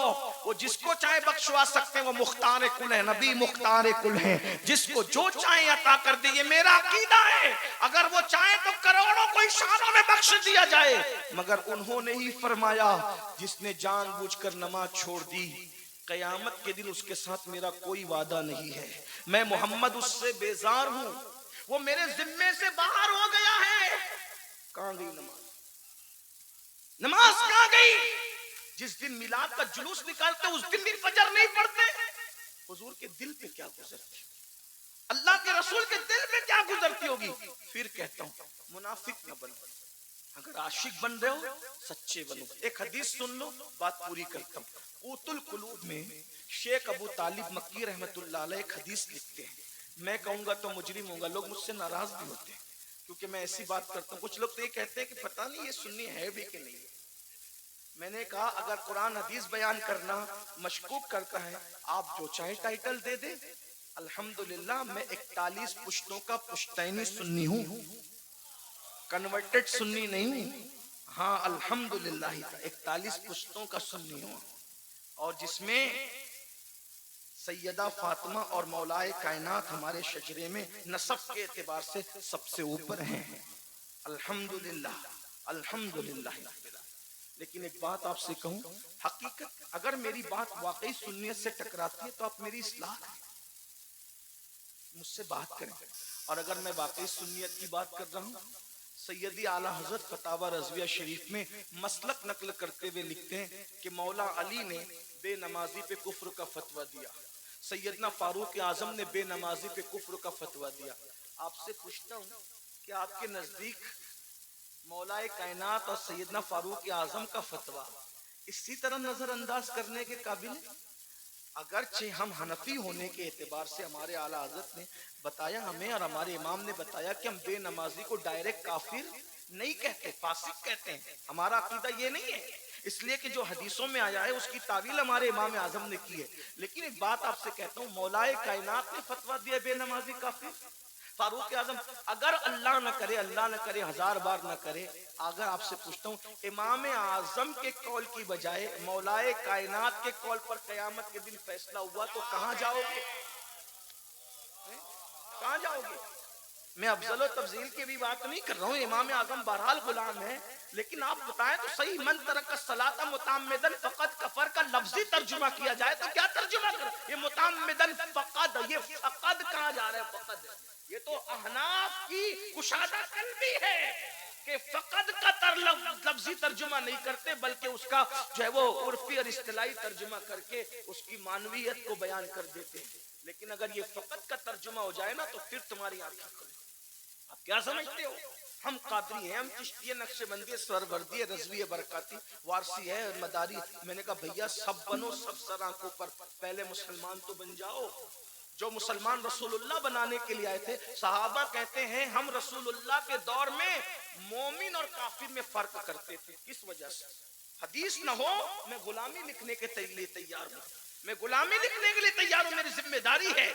وہ جس کو چاہے بخشوا سکتے ہیں، وہ مختار کل ہے، نبی مختار کل ہے، جس کو جو چاہے عطا کر دے، یہ میرا عقیدہ ہے، اگر وہ چاہے تو کروڑوں کو اشاروں میں بخش دیا جائے، مگر انہوں نے ہی فرمایا جس نے جان بوجھ کر نماز چھوڑ دی قیامت کے دن اس کے ساتھ میرا کوئی وعدہ نہیں ہے، میں محمد اس سے بیزار ہوں، وہ میرے ذمے سے باہر ہو گیا ہے۔ کہاں گئی نماز؟ نماز کہاں گئی؟ جس دن میلاد کا جلوس نکالتے اس دن بھی فجر نہیں پڑھتے، حضور کے دل پہ کیا گزرتی، اللہ کے رسول کے دل پہ کیا گزرتی ہوگی؟ پھر کہتا ہوں منافق نہ بنو، اگر عاشق بن رہے ہو سچے بنو۔ ایک حدیث سن لو، بات پوری کرتا ہوں۔ قوت القلوب میں شیخ ابو طالب مکی رحمت اللہ علیہ ایک حدیث لکھتے ہیں، میں کہوں گا تو مجرم ہوں گا، لوگ مجھ سے ناراض بھی ہوتے ہیں کیونکہ میں ایسی بات کرتا ہوں، کچھ لوگ تو یہ کہتے ہیں کہ پتہ نہیں یہ سنی ہے بھی کہ نہیں ہے۔ میں نے کہا اگر قرآن حدیث بیان کرنا مشکوک کرتا ہے آپ جو چاہے ٹائٹل دے دیں، الحمدللہ میں 41 پشتوں کا پشتینی سنی ہوں، کنورٹڈ سنی نہیں ہوں، ہاں الحمدللہ 41 پشتوں کا سنی ہوں، اور جس میں سیدہ فاطمہ اور مولائے کائنات ہمارے شجرے میں نسب کے اعتبار سے سب سے اوپر ہیں، الحمدللہ الحمدللہ۔ لیکن ایک بات آپ سے کہوں، حقیقت اگر میری بات واقعی سنیت سے ٹکراتی ہے تو آپ میری اصلاح کریں، مجھ سے بات کریں، اور اگر میں واقعی سنیت کی بات کر رہا ہوں، سیدی اعلیٰ حضرت فتاوی رضویہ شریف میں مسلک نقل کرتے ہوئے لکھتے ہیں کہ مولا علی نے بے نمازی پہ کفر کا فتویٰ دیا، سیدنا فاروق اعظم نے بے نمازی پہ کفر کا فتویٰ دیا۔ آپ سے پوچھتا ہوں کہ آپ کے نزدیک مولائے کائنات اور سیدنا فاروق اعظم کا فتویٰ اسی طرح نظر انداز کرنے کے قابل ہے؟ اگرچہ ہم حنفی ہونے کے اعتبار سے ہمارے اعلیٰ حضرت نے بتایا ہمیں اور ہمارے امام نے بتایا کہ ہم بے نمازی کو ڈائریکٹ کافر نہیں کہتے، فاسق کہتے ہیں، ہمارا عقیدہ یہ نہیں ہے، اس لیے کہ جو حدیثوں میں آیا ہے اس کی تعویل ہمارے امام اعظم نے کی ہے۔ لیکن ایک بات آپ سے کہتا ہوں، مولائے کائنات نے فتویٰ دیا بے نمازی کافر، فاروق اعظم اگر اللہ نہ کرے 1000 بار نہ کرے، اگر آپ سے پوچھتا ہوں امام اعظم کے قول کی بجائے مولائے کائنات کے قول پر قیامت کے دن فیصلہ ہوا تو کہاں جاؤ گے؟ کہاں جاؤ گے؟ میں افضل و تفضیل کی بھی بات نہیں کر رہا ہوں، امام اعظم بہرحال غلام ہے، لیکن آپ بتائیں تو صحیح، من ترک الصلاۃ متعمدا فقد کفر کا لفظی ترجمہ کیا جائے تو کیا ترجمہ کر؟ یہ متعمدا فقد، یہ فقد کہاں جا رہا ہے؟ فقد یہ تو احناف کی کشادہ قلبی ہے کہ فقد کا لفظی ترجمہ نہیں کرتے، بلکہ اس کا جو ہے وہ عرفی اور اصطلاحی ترجمہ کر کے اس کی معنویت کو بیان کر دیتے ہیں۔ لیکن اگر یہ فقد کا ترجمہ ہو جائے نا تو پھر تمہاری آنکھیں کھلیں۔ آپ کیا سمجھتے ہو؟ ہم قادری ہیں، ہم چشتی نقش بندی، سروردی، رضوی، برکاتی، وارسی ہے، مداری۔ میں نے کہا بھیا سب بنو، سب سر آنکھوں پر، پہلے مسلمان تو بن جاؤ۔ جو مسلمان رسول اللہ بنانے کے لیے آئے تھے، صحابہ کہتے ہیں ہم رسول اللہ کے دور میں مومن اور کافر میں فرق کرتے تھے۔ کس وجہ سے؟ حدیث نہ ہو میں غلامی لکھنے کے لیے تیار ہوں، میں غلامی لکھنے کے لیے تیار ہوں، میری ذمہ داری ہے۔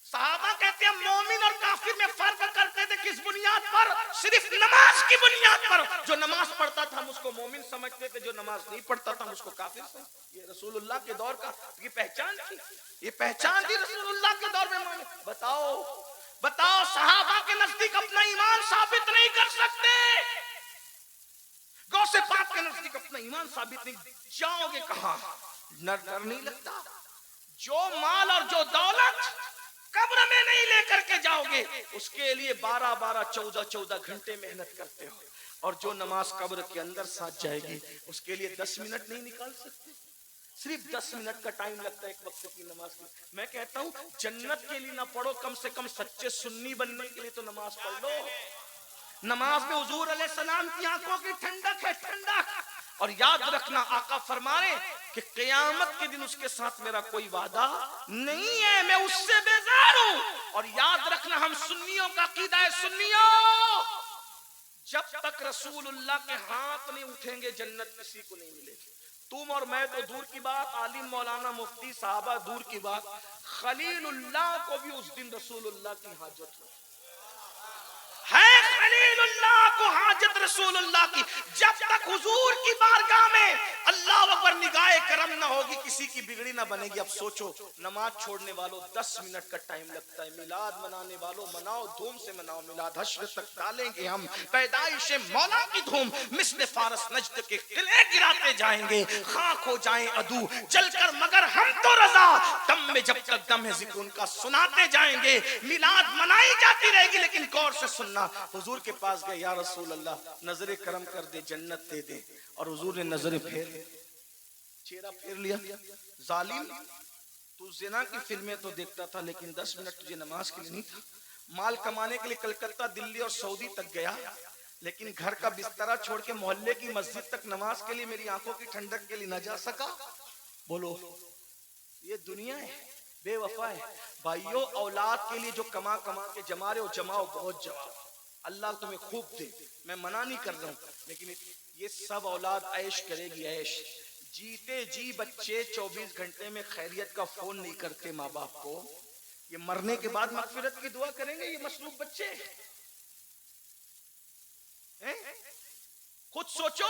صحابہ کہتے ہیں مومن اور کافر میں فرق کرتے تھے، کس بنیاد پر؟ صرف نماز کی بنیاد پر۔ جو نماز پڑھتا تھا ہم اس کو مومن سمجھتے تھے، جو نماز نہیں پڑھتا تھا ہم اس کو کافر سمجھتے۔ یہ رسول اللہ کے دور کا یہ پہچان تھی، یہ پہچان تھی رسول اللہ کے دور میں مومن۔ بتاؤ صحابہ کے نزدیک اپنا ایمان ثابت نہیں کر سکتے، غوث پاک کے نزدیک اپنا ایمان ثابت نہیں، جاؤ گے کہاں؟ ڈر نہیں لگتا؟ جو مال اور جو دولت قبر میں نہیں لے کر کے جاؤ گے، اس کے لیے 12 14 گھنٹے محنت کرتے ہو، اور جو نماز قبر کے اندر ساتھ جائے گی اس کے لیے 10 منٹ نہیں نکال سکتے؟ صرف 10 منٹ کا ٹائم لگتا ہے ایک وقت کی نماز کے۔ میں کہتا ہوں جنت کے لیے نہ پڑھو، کم سے کم سچے سنی بننے کے لیے تو نماز پڑھ لو۔ نماز میں حضور علیہ السلام کی آنکھوں کی ٹھنڈک ہے، ٹھنڈک۔ اور یاد رکھنا آقا فرمائے کہ قیامت کے دن اس کے ساتھ میرا کوئی وعدہ نہیں ہے، میں اس سے بیزار ہوں۔ اور یاد رکھنا ہم سنیوں کا عقیدہ ہے، سنیوں جب تک رسول اللہ کے ہاتھ نہیں اٹھیں گے جنت کسی کو نہیں ملے گی۔ تم اور میں تو دور کی بات، عالم مولانا مفتی صحابہ دور کی بات، خلیل اللہ کو بھی اس دن رسول اللہ کی حاجت ہو ہے، خلیل اللہ کو حاجت رسول اللہ کی۔ جب تک حضور کی بارگاہ میں اللہ اکبر نگاہ کرم نہ ہوگی کسی کی بگڑی نہ بنے گی۔ اب سوچو نماز چھوڑنے والوں 10 منٹ کا ٹائم لگتا ہے، میلاد منانے والوں مناؤ، دھوم سے مناؤ میلاد، حشر تک ڈالیں گے ہم پیدائش مولا کی دھوم، مثل فارس نجد کے قلعے گراتے جائیں گے، خاک ہو جائیں عدو جل کر مگر ہم تو رضا، دم میں جب تک دم ہے ذکر ان کا سناتے جائیں گے۔ میلاد منائی جاتی رہے گی لیکن غور سے سننا۔ حضور کے پاس گئے، یا رسول اللہ نظر کرم کر دے، جنت دے دے، اور حضور نے نظر پھیر چہرہ پھیر لیا۔ ظالم تو زنا کی فلمیں تو دیکھتا تھا لیکن 10 منٹ تجھے نماز کے لیے نہیں تھا۔ مال کمانے کے لیے کلکتہ، دلی اور سعودی تک گیا، لیکن گھر کا بسترا چھوڑ کے محلے کی مسجد تک نماز کے لیے میری آنکھوں کی ٹھنڈک کے لیے نہ جا سکا۔ بولو یہ دنیا ہے، بے وفا ہے۔ بھائیو اولاد کے لیے جو کما کے جما رہے ہو، جماؤ، بہت جماؤ، اللہ تمہیں خوب دے، میں منع نہیں کر رہا ہوں، لیکن یہ سب اولاد عیش کرے گی، عیش۔ جیتے جی بچے 24 گھنٹے میں خیریت کا فون نہیں کرتے ماں باپ کو، یہ مرنے کے بعد مغفرت کی دعا کریں گے یہ مصروف بچے؟ خود سوچو،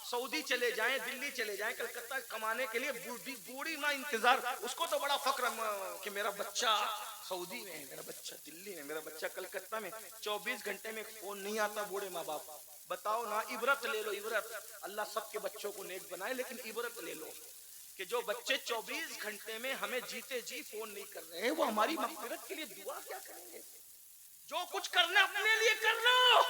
سعودی چلے جائیں، دلی چلے جائیں کلکتہ کمانے کے لیے، بوڑھی ماں انتظار، اس کو تو بڑا فخر کہ میرا بچہ سعودی میں ہے، میرا بچہ دلی میں، میرا بچہ کلکتہ میں۔ 24 گھنٹے میں فون نہیں آتا بوڑھے ماں باپ۔ بتاؤ نا، عبرت لے لو، عبرت۔ اللہ سب کے بچوں کو نیک بنائے، لیکن عبرت لے لو کہ جو بچے 24 گھنٹے میں ہمیں جیتے جی فون نہیں کر رہے ہیں، وہ ہماری مغفرت کے لیے دعا کیا کریں گے؟ جو کچھ کرنا اپنے لیے کر لو،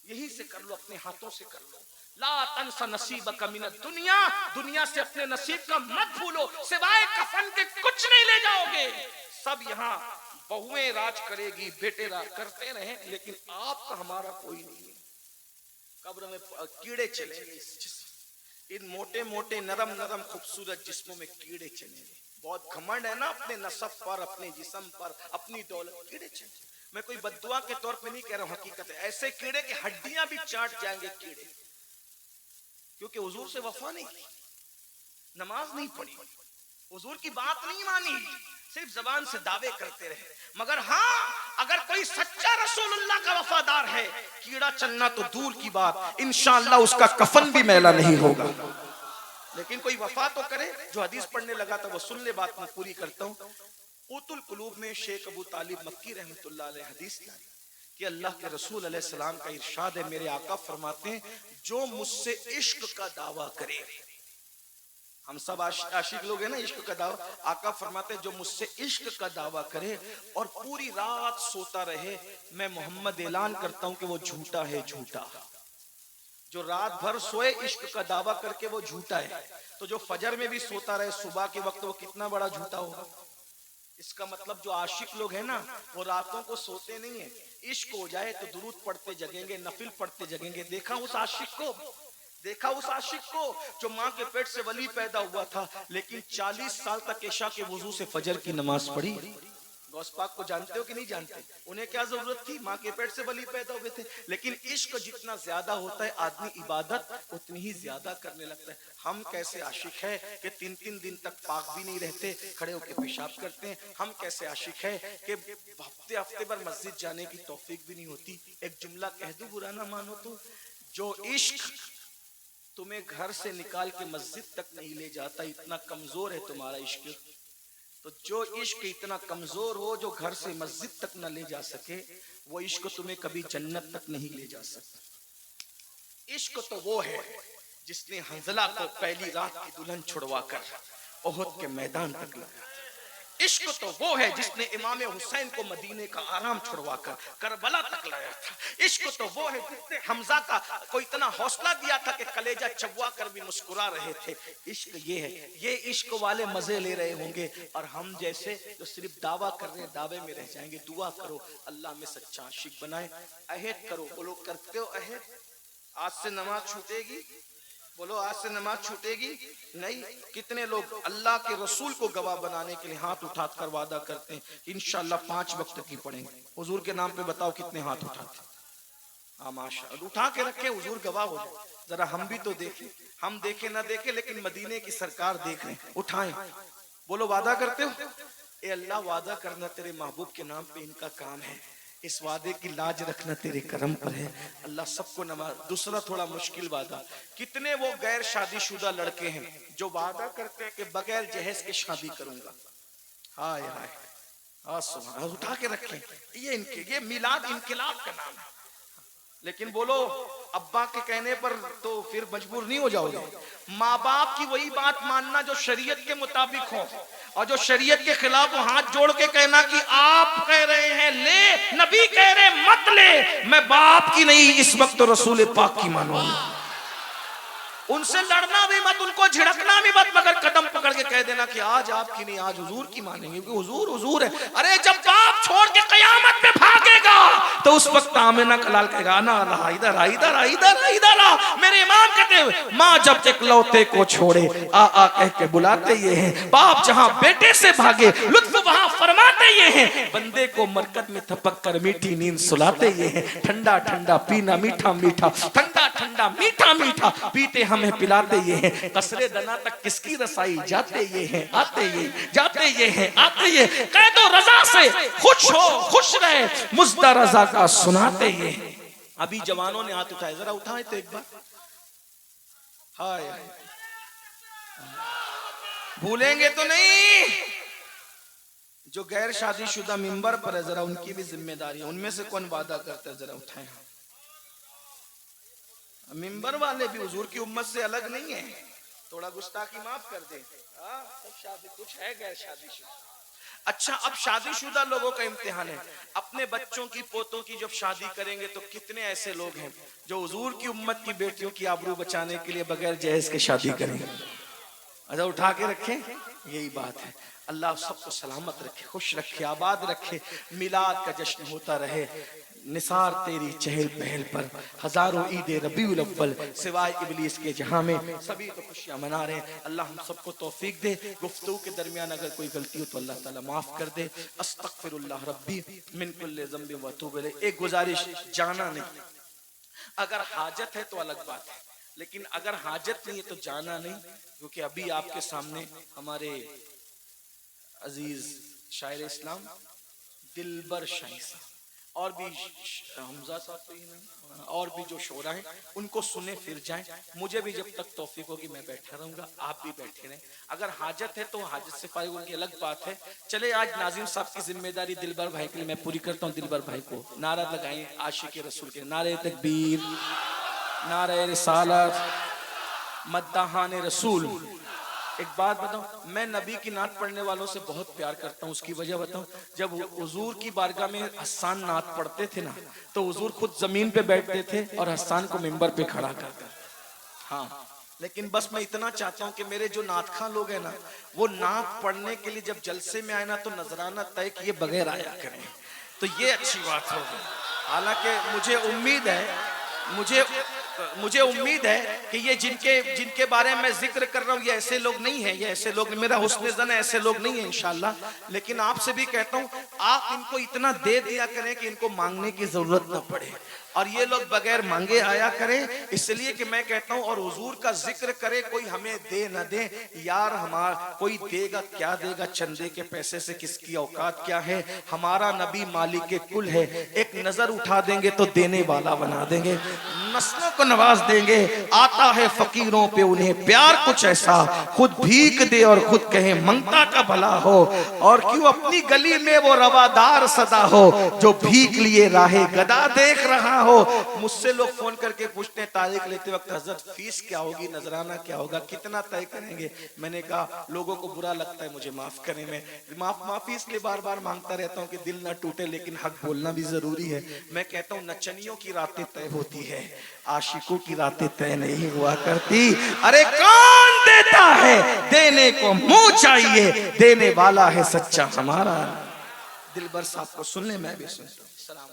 یہی سے کر لو، اپنے ہاتھوں سے کر لو۔ لا تنس نصیبک من الدنیا، دنیا سے اپنے نصیب کا مت بھولو، سوائے کفن کے کچھ نہیں لے جاؤ گے۔ سب یہاں بہویں راج کرے گی، بیٹے راج کرتے رہیں، لیکن آپ کا ہمارا کوئی نہیں ہے۔ قبر میں کیڑے چلیں گے، ان موٹے موٹے نرم نرم خوبصورت جسموں میں کیڑے چلیں گے۔ بہت گھمنڈ ہے نا اپنے نسب پر، اپنے جسم پر، اپنی دولت، کیڑے چلیں گے۔ میں کوئی بددعا کے طور پہ نہیں کہہ رہا ہوں، حقیقت ہے، ایسے کیڑے کہ ہڈیاں بھی چاٹ جائیں گے کیڑے، کیونکہ حضور سے وفا نہیں کی، نماز نہیں پڑھی، حضور کی بات نہیں مانی، صرف زبان سے دعوے کرتے رہے۔ مگر ہاں اگر کوئی سچا رسول اللہ کا وفادار ہے، کیڑا چلنا تو دور کی بات، انشاءاللہ اس کا کفن بھی میلا نہیں ہوگا۔ لیکن کوئی وفا تو کرے۔ جو حدیث پڑھنے لگا تھا وہ سن لے، بات میں پوری کرتا ہوں۔ قوت القلوب میں شیخ ابو طالب مکی رحمۃ اللہ علیہ حدیث لائے کہ اللہ کے رسول علیہ السلام کا ارشاد ہے، میرے آقا فرماتے ہیں جو مجھ سے عشق کا دعویٰ کرے، ہم سب عاشق لوگ ہیں نا، عشق کا دعویٰ، آقا فرماتے ہیں جو مجھ سے عشق کا دعویٰ کرے اور پوری رات سوتا رہے، میں محمد اعلان کرتا ہوں کہ وہ جھوٹا ہے، جھوٹا۔ جو رات بھر سوئے عشق کا دعویٰ کر کے وہ جھوٹا ہے، تو جو فجر میں بھی سوتا رہے صبح کے وقت وہ کتنا بڑا جھوٹا ہوگا۔ اس کا مطلب جو عاشق لوگ ہیں نا وہ راتوں کو سوتے نہیں ہیں، عشق ہو جائے تو درود پڑھتے جگیں گے، نفل پڑھتے جگیں گے۔ دیکھا اس عاشق کو جو ماں کے پیٹ سے ولی پیدا ہوا تھا لیکن 40 سال تک عشاء کے وضو سے فجر کی نماز پڑھی۔ غوث پاک کو جانتے ہو کہ نہیں جانتے؟ انہیں کیا ضرورت تھی؟ ماں کے پیٹ سے ولی پیدا ہوئے تھے۔ لیکن عشق جتنا زیادہ ہوتا ہے آدمی عبادت اتنی ہی زیادہ کرنے لگتا ہے۔ ہم کیسے عاشق ہے کہ 3 دن تک پاک بھی نہیں رہتے، کھڑے ہو کے پیشاب کرتے ہیں۔ ہم کیسے عاشق ہے کہ ہفتے بھر مسجد جانے کی توفیق بھی نہیں ہوتی۔ ایک جملہ کہہ دوں، برا نہ مانو تو، جو عشق تمہیں گھر سے نکال کے مسجد تک نہیں لے جاتا، اتنا کمزور ہے تمہارا عشق۔ تو جو عشق اتنا کمزور ہو جو گھر سے مسجد تک نہ لے جا سکے، وہ عشق تمہیں کبھی جنت تک نہیں لے جا سکتا۔ عشق تو وہ ہے جس نے حنظلہ کو پہلی رات کی دلہن چھڑوا کر احد کے میدان تک لایا۔ عشق تو وہ ہے جس نے امام حسین کو مدینے کا آرام چھڑوا کر کربلا تک لایا تھا۔ عشق تو وہ ہے جس نے حمزہ کا کو اتنا حوصلہ دیا تھا کہ کلیجہ چبوا کر بھی مسکرا رہے تھے۔ عشق یہ ہے، یہ عشق والے مزے لے رہے ہوں گے اور ہم جیسے جو صرف دعویٰ کر رہے ہیں دعوے میں رہ جائیں گے۔ دعا کرو اللہ میں سچا عاشق بنائے۔ عہد کرو، بولو کرتے ہو عہد؟ آج سے نماز چھوٹے گی؟ بولو آج سے نماز چھوٹے گی نہیں؟ کتنے لوگ اللہ کے رسول کو گواہ بنانے کے لیے ہاتھ اٹھا کر وعدہ کرتے ہیں انشاءاللہ 5 وقت کی پڑھیں گے؟ حضور کے نام پہ بتاؤ کتنے ہاتھ اٹھاتے ہیں؟ ہاں ماشاءاللہ، اٹھا کے رکھے، حضور گواہ ہو جائے۔ ذرا ہم بھی تو دیکھیں، ہم دیکھیں نہ دیکھیں لیکن مدینے کی سرکار دیکھ رہے ہیں، اٹھائیں۔ بولو وعدہ کرتے ہو؟ اے اللہ وعدہ کرنا تیرے محبوب کے نام پہ ان کا کام ہے، اس وعدے کی لاج رکھنا تیرے کرم پر ہے۔ اللہ سب کو نماز۔ دوسرا تھوڑا مشکل وعدہ، کتنے وہ غیر شادی شدہ لڑکے ہیں جو وعدہ کرتے ہیں کہ بغیر جہیز کے شادی کروں گا؟ ہائے ہائے، سبحان، اٹھا کے رکھیں۔ یہ میلاد انقلاب کا نام ہے، لیکن بولو ابا کے کہنے پر تو پھر مجبور نہیں ہو جاؤ گے؟ ماں باپ کی وہی بات ماننا جو شریعت کے مطابق ہو، اور جو شریعت کے خلاف وہ ہاتھ جوڑ کے کہنا کہ آپ کہہ رہے ہیں لے، نبی کہہ رہے مت لے، میں باپ کی نہیں اس وقت رسول پاک کی مانوں گا۔ ان سے لڑنا بھی مت، ان کو جھڑکنا بھی مت، مگر قدم پکڑ کے کہہ دینا کہ آج آپ کی نہیں، آج حضور کی مانیں گے، کیونکہ حضور حضور ہے۔ ارے جب باپ چھوڑ کے قیامت میں بھاگے گا تو اس وقت آمنہ کلال کہے گا نا اللہ ادھر ادھر ادھر ادھر۔ میرے امام کہتے ہیں ماں جب اکلوتے کو چھوڑے آ آ کہہ کے بلاتے یہ ہیں، باپ جہاں بیٹے سے بھاگے لطف وہاں فرماتے یہ ہیں، بندے کو مرکز میں تھپک کر میٹھی نیند سلاتے یہ ہیں، ٹھنڈا ٹھنڈا پینا میٹھا میٹھا، ٹھنڈا ٹھنڈا میٹھا میٹھا پیتے ہمیں پلاتے یہ ہیں، قصر دنا تک کس کی رسائی جاتے یہ ہیں، آتے یہ جاتے یہ ہیں، آتے یہ، قید و رضا سے خوش ہو خوش رہے، مزدہ رضا کا سناتے یہ ہیں۔ ابھی جوانوں نے ہاتھ اٹھائے، ذرا اٹھائے تو ایک بار۔ ہائے بھولیں گے تو نہیں؟ جو غیر شادی شدہ ممبر پر ہے ذرا ان کی بھی ذمہ داری ہے، ان میں سے کون وعدہ کرتا ہے؟ ذرا اٹھائیں۔ ممبر والے بھی حضور کی امت سے الگ نہیں ہیں، تھوڑا گستاخی معاف کر دیں، سب شادی کچھ ہے غیر شادی شدہ۔ اچھا اب شادی شدہ لوگوں کا امتحان ہے، اپنے بچوں کی پوتوں کی جب شادی کریں گے تو کتنے ایسے لوگ ہیں جو حضور کی امت کی بیٹیوں کی آبرو بچانے کے لیے بغیر جہیز کے شادی کریں گے؟ اچھا اٹھا کے رکھیں، یہی بات ہے۔ اللہ سب کو سلامت رکھے، خوش رکھے، آباد رکھے، میلاد کا جشن ہوتا رہے، نثار تیری چہل پہل پر، ہزاروں عید ربیع الاول سوائے ابلیس کے جہاں میں سبھی تو خوشیاں منا رہے ہیں۔ اللہ ہم سب کو توفیق دے، گفتگو کے درمیان اگر کوئی غلطی ہو تو اللہ تعالیٰ معاف کر دے۔ استغفر اللہ ربی من کل ذنب و اتوب الیہ۔ ایک گزارش، جانا نہیں، اگر حاجت ہے تو الگ بات ہے، لیکن اگر حاجت نہیں ہے تو جانا نہیں، کیونکہ ابھی آپ کے سامنے ہمارے عزیز شاعر اسلام دلبر شاہی صاحب اور بھی حمزہ صاحب تو ہی نہیں، اور بھی جو شعراء ہیں ان کو سنے پھر جائیں. مجھے بھی جب تک توفیق ہوگی میں بیٹھا رہوں گا، آپ بھی بیٹھے رہیں. اگر حاجت ہے تو حاجت سے فارغ ان کی الگ بات ہے. چلے آج ناظم صاحب کی ذمہ داری دلبر بھائی کے لیے میں پوری کرتا ہوں. دلبر بھائی کو نعرہ لگائیں عاشق رسول کے. نعرہ تکبیر، نعرہ رسالت، مداحان رسول. ایک بات بتاؤں، میں نبی کی نعت پڑھنے والوں سے بہت پیار کرتا ہوں. اس کی وجہ بتاؤں، جب حضور کی بارگاہ میں حسان نعت پڑھتے تھے نا تو حضور خود زمین پہ بیٹھتے تھے اور حسان کو منبر پہ کھڑا کرتے. ہاں لیکن بس میں اتنا چاہتا ہوں کہ میرے جو نعت خواں لوگ ہیں نا وہ نعت پڑھنے کے لیے جب جلسے میں آئے نا تو نذرانہ طے کیے بغیر آیا کریں، تو یہ اچھی بات ہوگی. حالانکہ مجھے امید ہے کہ یہ جن کے بارے میں ذکر کر رہا ہوں یہ ایسے لوگ نہیں ہیں، یہ ایسے لوگ، میرا حسن ظن ہے ایسے لوگ نہیں ہیں انشاءاللہ. لیکن آپ سے بھی کہتا ہوں آپ ان کو اتنا دے دیا کریں کہ ان کو مانگنے کی ضرورت نہ پڑے، اور یہ لوگ بغیر مانگے آیا کریں. اس لیے کہ میں کہتا ہوں اور حضور کا ذکر کرے کوئی ہمیں دے نہ دے یار، ہمارا کوئی دے گا کیا دے گا، چندے کے پیسے سے کس کی اوقات کیا ہے. ہمارا نبی مالک کل ہے، ایک نظر اٹھا دیں گے تو دینے والا بنا دیں گے، نسلوں کو نواز دیں گے. آتا ہے فقیروں پہ انہیں پیار کچھ ایسا، خود بھیک دے اور خود کہیں منگتا کا بھلا ہو. اور کیوں اپنی گلی میں وہ روادار صدا ہو جو بھیک لیے راہ گدا دیکھ رہا ہو. مجھ سے لوگ فون کر کے پوچھتے ہیں تاریخ لیتے وقت حضرت فیس کیا ہوگی، نذرانہ کیا ہوگا، کتنا طے کریں گے. میں نے کہا لوگوں کو برا لگتا ہے مجھے معاف کریں، میں معافی اس لیے بار بار مانگتا رہتا ہوں کہ دل نہ ٹوٹے، لیکن حق بولنا بھی ضروری ہے. میں کہتا ہوں نچنیوں کی راتیں طے ہوتی ہے، عاشقوں کی راتیں طے نہیں ہوا کرتی. ارے کون دیتا ہے، دینے کو منہ چاہیے، دینے والا ہے سچا ہمارا. دلبر صاحب کو سن لیں، میں بھی سنتا ہوں.